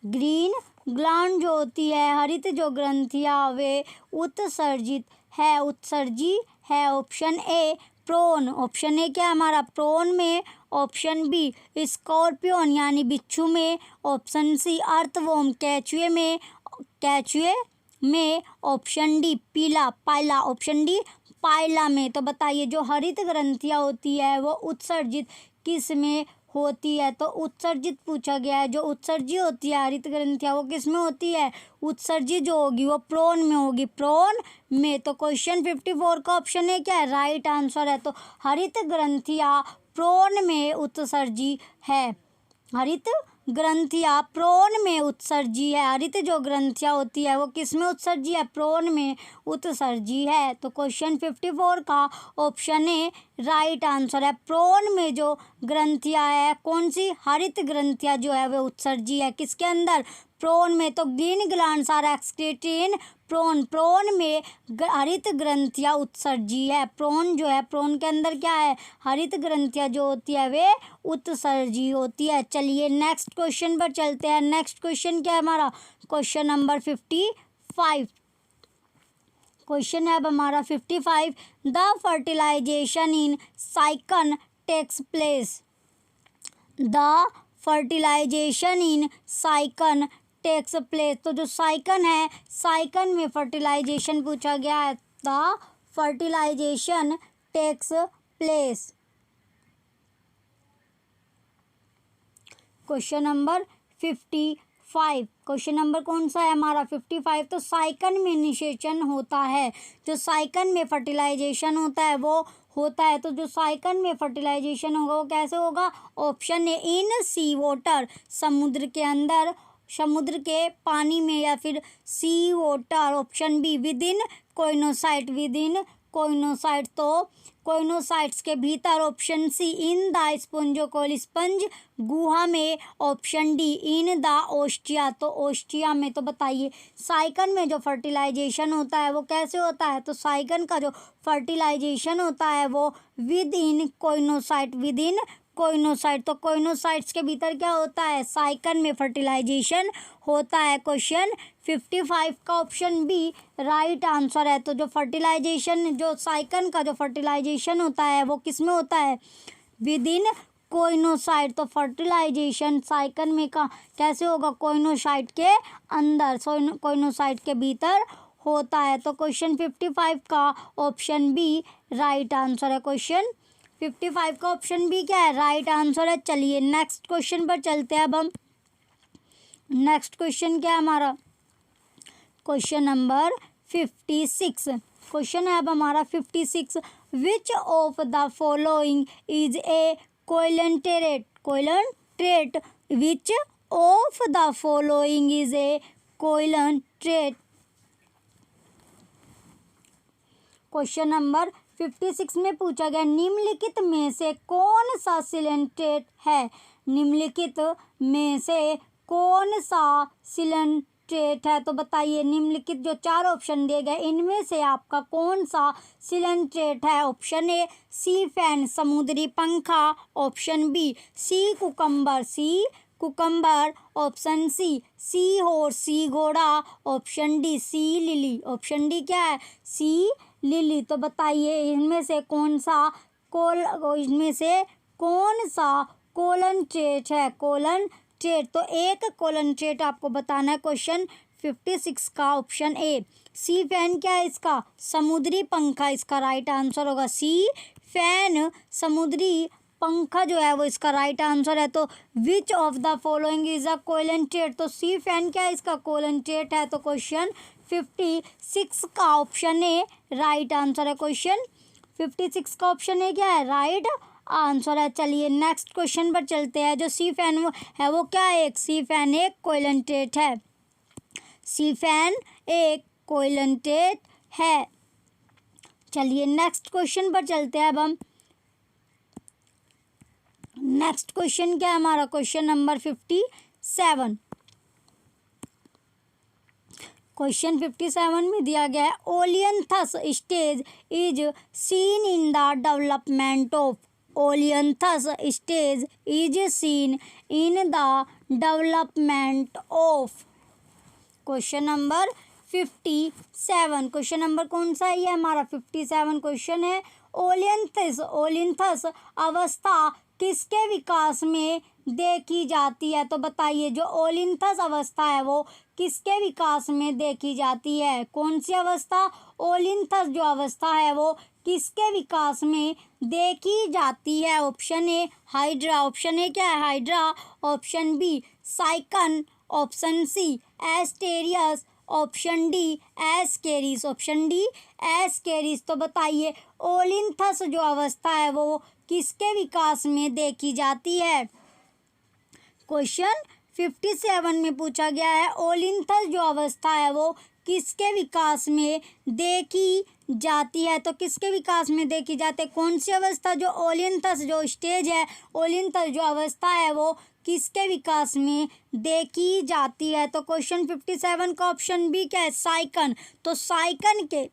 ग्रीन ग्लैंड जो होती है, हरित जो ग्रंथियां वे उत्सर्जित है, उत्सर्जी है। Option A prawn, option A क्या है हमारा? प्रोन में। ऑप्शन बी स्कॉर्पियन यानी बिच्छू में। ऑप्शन सी अर्थवर्म केचुए में, केचुए में। ऑप्शन डी पीला पाइला, ऑप्शन डी पाइला में। तो बताइए जो हरित ग्रंथियां होती है वो उत्सर्जित किस में होती है? तो उत्सर्जित पूछा गया है, जो उत्सर्जी होती है हरित ग्रंथियां वो किस में होती है? उत्सर्जित जो होगी वो प्रोन में होगी, प्रोन में। तो क्वेश्चन 54 का ऑप्शन है क्या है? राइट आंसर है। तो हरित ग्रंथियां प्रोन में उत्सर्जी है, हरित ग्रंथियां प्रोन में उत्सर्जी है। हरित जो ग्रंथियां होती है वो किस में उत्सर्जी है? प्रोन में उत्सर्जी है। तो क्वेश्चन 54 का ऑप्शन ए राइट आंसर है। प्रोन में जो ग्रंथियां है कौन सी? हरित ग्रंथियां जो है वो उत्सर्जी है, किसके अंदर? प्रोन में। तो green glands are excreted in prawn, prawn में हरित ग्रंथियां उत्सर्जी है। प्रोन जो है, प्रोन के अंदर क्या है? हरित ग्रंथियां जो होती है वे उत्सर्जी होती है। चलिए नेक्स्ट क्वेश्चन पर चलते हैं। नेक्स्ट क्वेश्चन क्या है हमारा? Question number 55। क्वेश्चन है अब हमारा 55। The fertilization in Sycon takes place, the fertilization in Sycon takes place, तो जो साइकन है, साइकन में फर्टिलाइजेशन पूछा गया है। The fertilization takes place. Question number 55, question number कौन सा है हमारा? 55। तो साइकन में निषेचन होता है, जो साइकन में फर्टिलाइजेशन होता है वो होता है, तो जो साइकन में फर्टिलाइजेशन होगा वो कैसे होगा? Option A in C water, समुद्र के अंदर, समुद्र के पानी में, या फिर sea water. Option B within choanocyte, within choanocyte, तो कोइनोसाइट्स के भीतर। Option C in the spongocoel, sponge गुहा में। Option D in the ostia, तो ओस्टिया में। तो बताइए साइकन में जो फर्टिलाइजेशन होता है वो कैसे होता है? तो साइकन का जो फर्टिलाइजेशन होता है वो with in choanocyte, within choanocyte, तो कोइनोसाइट्स के भीतर क्या होता है? साइकन में फर्टिलाइजेशन होता है। क्वेश्चन 55 का ऑप्शन बी राइट आंसर है। तो जो फर्टिलाइजेशन, जो साइकन का जो फर्टिलाइजेशन होता है वो किस में होता है? विद इन कोइनोसाइट, तो फर्टिलाइजेशन साइकन में का कैसे होगा? कोइनोसाइट के अंदर, कोइनोसाइट के भीतर होता है। तो क्वेश्चन 55 का ऑप्शन बी राइट आंसर है। क्वेश्चन 55 का ऑप्शन बी क्या है? राइट आंसर है। चलिए नेक्स्ट क्वेश्चन पर चलते हैं अब हम। नेक्स्ट क्वेश्चन क्या है हमारा? Question number 56। क्वेश्चन है अब हमारा 56। Which of the following is a coelenterate, coelenterate, which of the following is a coelenterate. Question number 56 में पूछा गया निम्नलिखित में से कौन सा सिलेंट्रेट है? निम्नलिखित में से कौन सा सिलेंट्रेट है? तो बताइए निम्नलिखित जो चार ऑप्शन दिए गए इनमें से आपका कौन सा सिलेंट्रेट है? ऑप्शन ए सी फैन, समुद्री पंखा। ऑप्शन बी सी कुकम्बर, सी cucumber. Option C sea horse, सी घोड़ा। Option D sea lily, option D क्या है? Sea lily. तो बताइए इनमें से कौन सा इनमें से कौन सा कोलन ट्रेट है? कोलन ट्रेट, तो एक कोलन ट्रेट आपको बताना है। क्वेश्चन 56 का ऑप्शन ए सी फैन क्या है इसका? समुद्री पंखा इसका राइट आंसर होगा, सी फैन समुद्री पंखा जो है वो इसका राइट आंसर है। तो which of the following is a coelenterate, तो सी फैन क्या है इसका कोलेंट्रेट है। तो क्वेश्चन 56 का ऑप्शन ए राइट आंसर है। क्वेश्चन 56 का ऑप्शन ए क्या है राइट आंसर है। चलिए नेक्स्ट क्वेश्चन पर चलते हैं। जो सी फैन है वो क्या है, एक सी फैन एक कोलेंट्रेट है। सी फैन एक कोलेंट्रेट है। चलिए नेक्स्ट क्वेश्चन पर चलते हैं। अब हम नेक्स्ट क्वेश्चन क्या है हमारा, क्वेश्चन नंबर 57। क्वेश्चन 57 में दिया गया है Olynthus stage is seen in the development of, Olynthus stage is seen in the development of. Question number 57, question number कौन सा है ये हमारा 57 क्वेश्चन है। ओलियंथस, ओलियंथस अवस्था किसके विकास में देखी जाती है। तो बताइए जो ओलियंथस अवस्था है वो किसके विकास में देखी जाती है, कौन सी अवस्था, ओलियंथस जो अवस्था है वो किसके विकास में देखी जाती है। Option A Hydra, option A क्या है Hydra, option B Sycon, option C Asterias, option D Ascaris, option D Ascaris. तो बताइए ओलियंथस जो अवस्था है वो किसके विकास में देखी जाती है। क्वेश्चन 57 में पूछा गया है ओलियंथस जो अवस्था है वो किसके विकास में देखी जाती है। तो किसके विकास में देखी जाती है, कौन सी अवस्था, जो ओलियंथस जो स्टेज है, ओलियंथस जो अवस्था है वो किसके विकास में देखी जाती है। तो क्वेश्चन 57 का ऑप्शन बी क्या है साइकन। तो साइकन के,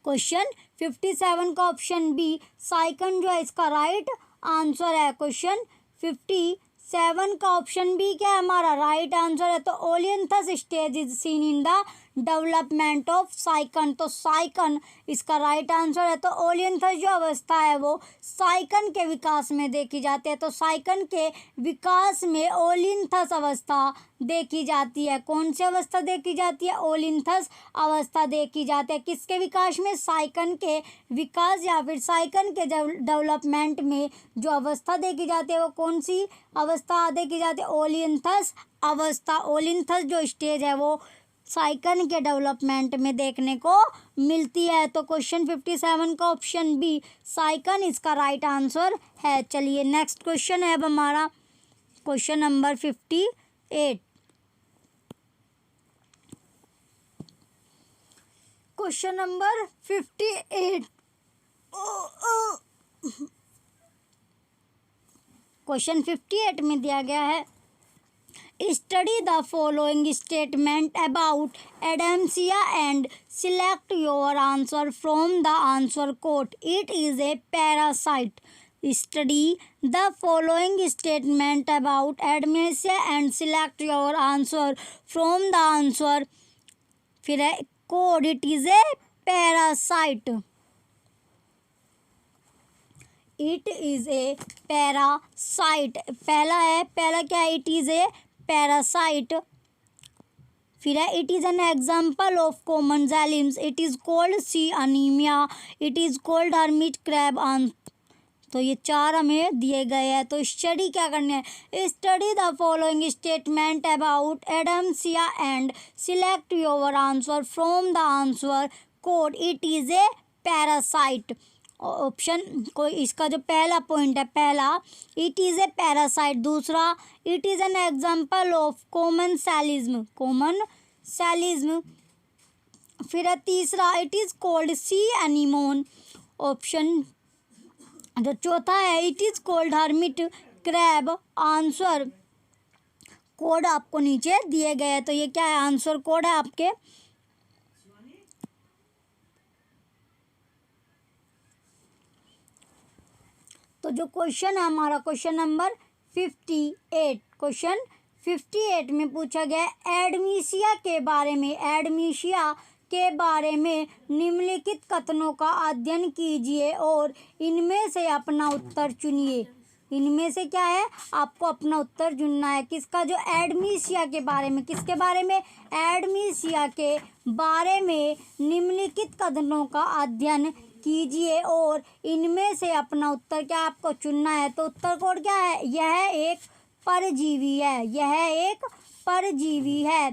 क्वेश्चन 57 का ऑप्शन बी साइकन जो है इसका राइट आंसर है। क्वेश्चन 57 का ऑप्शन बी क्या है हमारा राइट आंसर है। तो Olynthus stage is seen in the development of Sycon, तो साइकन इसका राइट आंसर है। तो ओलियंथस जो अवस्था है वो साइकन के विकास में देखी जाती है। तो साइकन के विकास में ओलियंथस अवस्था देखी जाती है। कौन सी अवस्था देखी जाती है, ओलियंथस अवस्था देखी जाती है। किसके विकास में, साइकन के विकास या फिर साइकन के डेवलपमेंट में जो अवस्था देखी जाती है वो कौन सी अवस्था देखी जाती है, ओलियंथस अवस्था। ओलियंथस जो स्टेज है वो साइकन के डेवलपमेंट में देखने को मिलती है। तो क्वेश्चन 57 का ऑप्शन बी साइकन इसका राइट आंसर है। चलिए नेक्स्ट क्वेश्चन है अब हमारा question number 58। Question number 58, question 58 में दिया गया है study the following statement about Adamsia and select your answer from the answer code, it is a parasite. Study the following statement about Adamsia and select your answer from the answer, फिर है code, it is a parasite. It is a parasite, पहला है, पहला क्या है, इट इज़ ए पैरासाइट। फिर है it is an example of commensalism, it is called sea anemone, it is called hermit crab आन। तो ये चार हमें दिए गए हैं। तो स्टडी क्या करने है, study the following statement about Adamsia and select your answer from the answer code, it is a parasite. Option को इसका जो पहला पॉइंट है, पहला इट इज़ ए पैरासाइट, दूसरा it is an example of commensalism, commensalism, फिर है तीसरा it is called sea anemone, option जो चौथा है it is called hermit crab. Answer code आपको नीचे दिए गए हैं। तो ये क्या है, आंसर कोड है आपके। तो जो क्वेश्चन है हमारा क्वेश्चन नंबर 58, क्वेश्चन 58 में पूछा गया है एडमीशिया के बारे में, एडमीशिया के बारे में निम्नलिखित कथनों का अध्ययन कीजिए और इनमें से अपना उत्तर चुनिए। इनमें से क्या है, आपको अपना उत्तर चुनना है। किसका, जो एडमीशिया के बारे में, किसके बारे में, एडमीशिया के बारे में निम्नलिखित कथनों का अध्ययन कीजिए और इनमें से अपना उत्तर क्या आपको चुनना है। तो उत्तर कोड क्या है, यह एक परजीवी है, यह एक परजीवी है।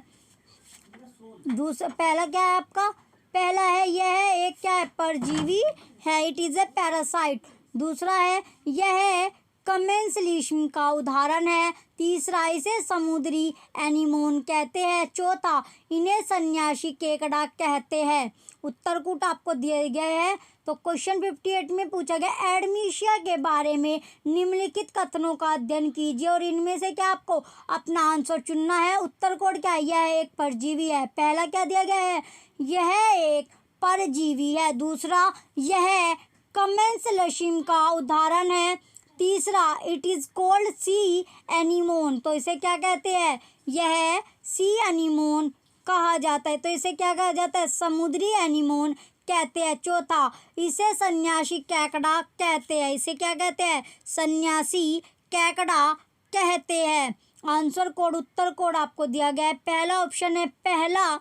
दूसरा पहला क्या है आपका, पहला है यह एक क्या है, परजीवी है, इट इज ए पैरासाइट। दूसरा है यह कमेंसलिज्म का उदाहरण है। तीसरा इसे समुद्री एनीमोन कहते हैं। चौथा इन्हें सन्यासी केकड़ा कहते हैं। उत्तर कूट आपको दिए गए हैं। तो क्वेश्चन 58 में पूछा गया एडमीशिया के बारे में निम्नलिखित कथनों का अध्ययन कीजिए और इनमें से क्या आपको अपना आंसर चुनना है। उत्तर कोड क्या है, यह एक परजीवी है। पहला क्या दिया गया है, यह एक परजीवी है। दूसरा यह कमेंसलिज्म का उदाहरण है। तीसरा it is called sea anemone, तो इसे क्या कहते हैं, यह सी एनीमोन कहा जाता है। तो इसे क्या कहा जाता है, समुद्री एनीमोन कहते हैं। चौथा इसे सन्यासी केकड़ा कहते हैं, इसे क्या कहते हैं, सन्यासी केकड़ा कहते हैं। आंसर कोड उत्तर कोड आपको दिया गया है। पहला ऑप्शन है, पहला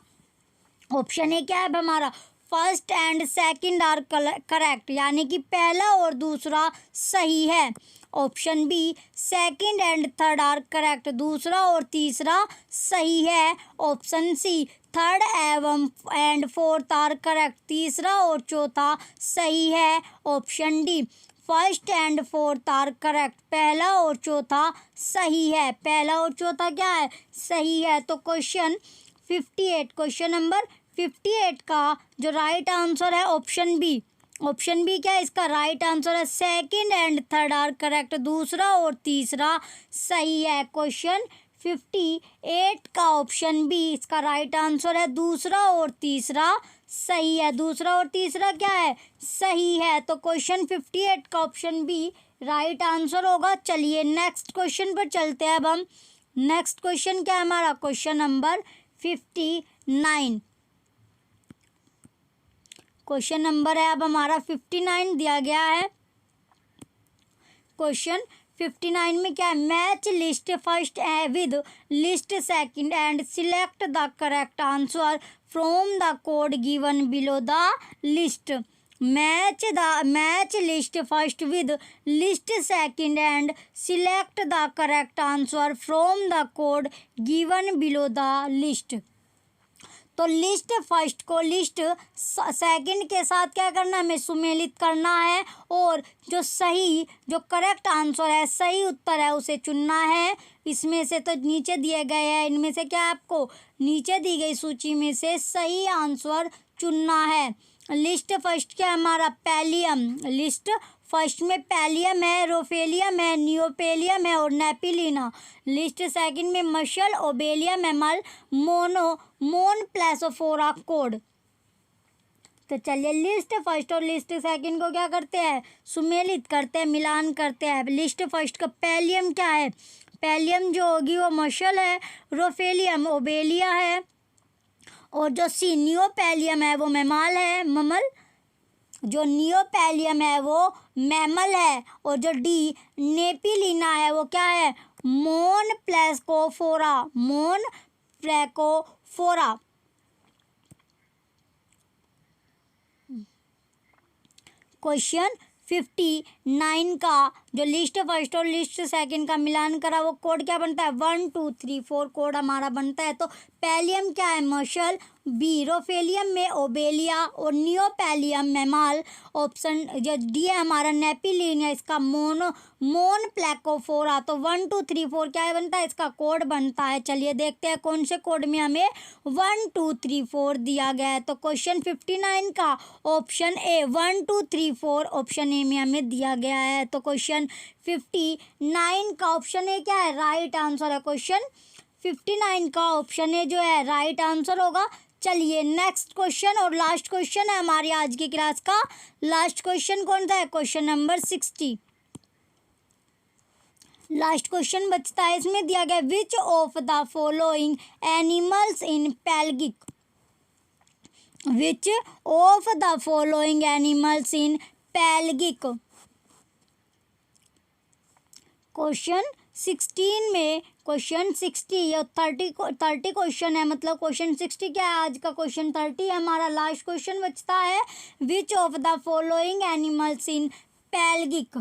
ऑप्शन है क्या है हमारा, first and second are correct, यानी कि पहला और दूसरा सही है। Option B second and third are correct, दूसरा और तीसरा सही है। ऑप्शन सी थर्ड एवं एंड फोर्थ आर करेक्ट, तीसरा और चौथा सही है। Option D first and fourth are correct, पहला और चौथा सही है। पहला और चौथा क्या है, सही है। तो क्वेश्चन 58, क्वेश्चन नंबर 58 का जो राइट आंसर है ऑप्शन बी। ऑप्शन बी क्या है, इसका राइट आंसर है second and third are correct, दूसरा और तीसरा सही है। क्वेश्चन 58 का ऑप्शन बी इसका राइट आंसर है, दूसरा और तीसरा सही है। दूसरा और तीसरा क्या है, सही है। तो क्वेश्चन 58 का ऑप्शन बी राइट आंसर होगा। चलिए नेक्स्ट क्वेश्चन पर चलते हैं। अब हम नेक्स्ट क्वेश्चन क्या है हमारा, क्वेश्चन नंबर 59। क्वेश्चन नंबर है अब हमारा 59 दिया गया है। क्वेश्चन 59 में क्या है, match list first with list second and select the correct answer from the code given below the list. Match list first with list second and select the correct answer from the code given below the list. तो लिस्ट फर्स्ट को लिस्ट सेकंड के साथ क्या करना है, हमें सुमेलित करना है और जो करेक्ट आंसर है, सही उत्तर है, उसे चुनना है। इसमें से तो नीचे दिए गए हैं, इनमें से क्या आपको नीचे दी गई सूची में से सही आंसर चुनना है। लिस्ट फर्स्ट क्या हमारा, पैलियम। लिस्ट फर्स्ट में पैलियम है, रोफेलियम है, नियोपेलियम है और नेपिलिना। लिस्ट सेकंड में मशल, ओबेलियम, मैमल, मोन प्लेसोफोरा कोड। तो चलिए लिस्ट फर्स्ट और लिस्ट सेकंड को क्या करते हैं, सुमेलित करते हैं, मिलान करते हैं। लिस्ट फर्स्ट का पैलियम क्या है, पैलियम जो होगी वो मशल है, रोफेलियम ओबेलिया है और जो सी नियोपेलियम है वो ममल। जो नियोपेलियम है वो मैमल है और जो डी नेपिलिना है वो क्या है, मोन प्लेकोफोरा। क्वेश्चन 59 का जो लिस्ट फर्स्ट और लिस्ट सेकंड का मिलान करा वो कोड क्या बनता है, 1 2 3 4 कोड हमारा बनता है। तो पैलियम क्या है, मशल। बी रोफेलियम में ओबेलिया और नियोपेलियम मैमाल। ऑप्शन जो डी है हमारा नेपिलिना, इसका मोन प्लेकोफोरा। तो 1 2 3 4 क्या बनता है, इसका कोड बनता है। चलिए देखते हैं कौन से कोड में हमें 1 2 3 4 दिया गया है। तो क्वेश्चन 59 का ऑप्शन ए 1 2 3 4 ऑप्शन ए में हमें दिया गया है। तो क्वेश्चन 59 का ऑप्शन ए क्या है, राइट आंसर है। क्वेश्चन 59 का ऑप्शन ए जो है राइट आंसर होगा। चलिए नेक्स्ट क्वेश्चन और लास्ट क्वेश्चन है हमारी आज की क्लास का। लास्ट क्वेश्चन कौन सा है, क्वेश्चन नंबर 60। लास्ट क्वेश्चन बचता है, इसमें दिया गया which of the following animals in pelagic. Which of the following animals in pelagic. Question 16 में क्वेश्चन 60, ये 30 क्वेश्चन है, मतलब क्वेश्चन 60 क्या है, आज का क्वेश्चन 30 है हमारा। लास्ट क्वेश्चन बचता है, which of the following animals in pelagic.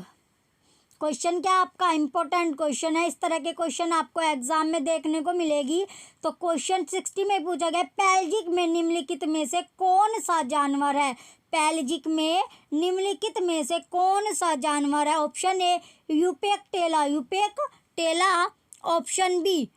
Question क्या आपका इंपॉर्टेंट क्वेश्चन है, इस तरह के क्वेश्चन आपको एग्जाम में देखने को मिलेगी। तो क्वेश्चन 60 में पूछा गया, पेलजिक में निम्नलिखित में से कौन सा जानवर है। पेलजिक में निम्नलिखित में से कौन सा जानवर है। Option A Euplectella, Euplectella. Option B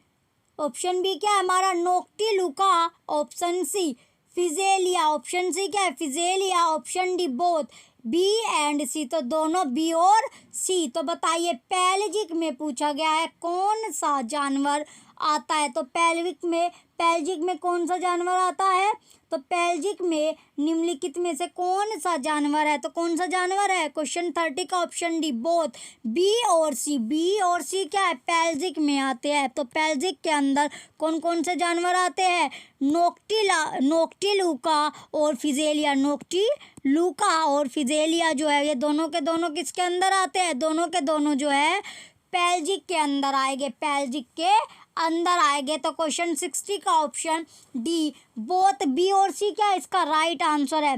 क्या है हमारा, नोक्टिलुका। ऑप्शन सी फिजेलिया, ऑप्शन सी क्या है, Physalia. Option D both, B and C, तो दोनों बी और सी। तो बताइए पेलजिक में पूछा गया है कौन सा जानवर आता है। तो पेलजिक में कौन सा जानवर आता है, तो पेलजिक में निम्नलिखित में से कौन सा जानवर है। तो कौन सा जानवर है, क्वेश्चन 30 का ऑप्शन डी बोथ, बी और सी। बी और सी क्या है, पेलजिक में आते हैं। तो पेलजिक के अंदर कौन कौन से जानवर आते हैं, नोक्टिलुका और फिजेलिया। नोक्टिलुका और फिजेलिया जो है ये दोनों के दोनों किसके अंदर आते हैं, दोनों के दोनों जो है पेलजिक के अंदर आएंगे, पेलजिक के अंदर आएंगे। तो क्वेश्चन 60 का ऑप्शन डी बोथ, बी और सी क्या इसका राइट आंसर है।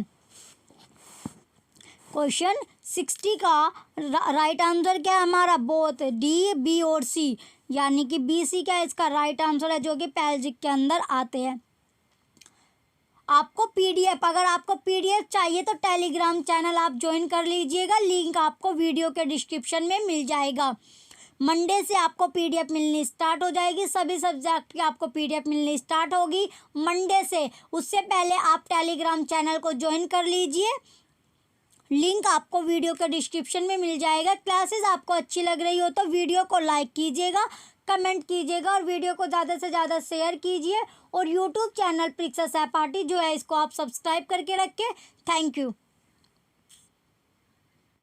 क्वेश्चन 60 का राइट आंसर क्या है हमारा, बोथ, डी, बी और सी, यानी कि बी सी क्या इसका राइट आंसर है, जो कि पेलजिक के अंदर आते हैं। आपको पीडीएफ, अगर आपको पीडीएफ चाहिए तो टेलीग्राम चैनल आप ज्वाइन कर लीजिएगा, लिंक आपको वीडियो के डिस्क्रिप्शन में मिल जाएगा। मंडे से आपको पीडीएफ मिलनी स्टार्ट हो जाएगी, सभी सब्जेक्ट की आपको पीडीएफ मिलनी स्टार्ट होगी मंडे से। उससे पहले आप टेलीग्राम चैनल को ज्वाइन कर लीजिए, लिंक आपको वीडियो के डिस्क्रिप्शन में मिल जाएगा। क्लासेस आपको अच्छी लग रही हो तो वीडियो को लाइक कीजिएगा, कमेंट कीजिएगा और वीडियो को ज़्यादा से ज़्यादा शेयर कीजिए। और यूट्यूब चैनल परीक्षा सहपाठी जो है इसको आप सब्सक्राइब करके रखें। Thank you.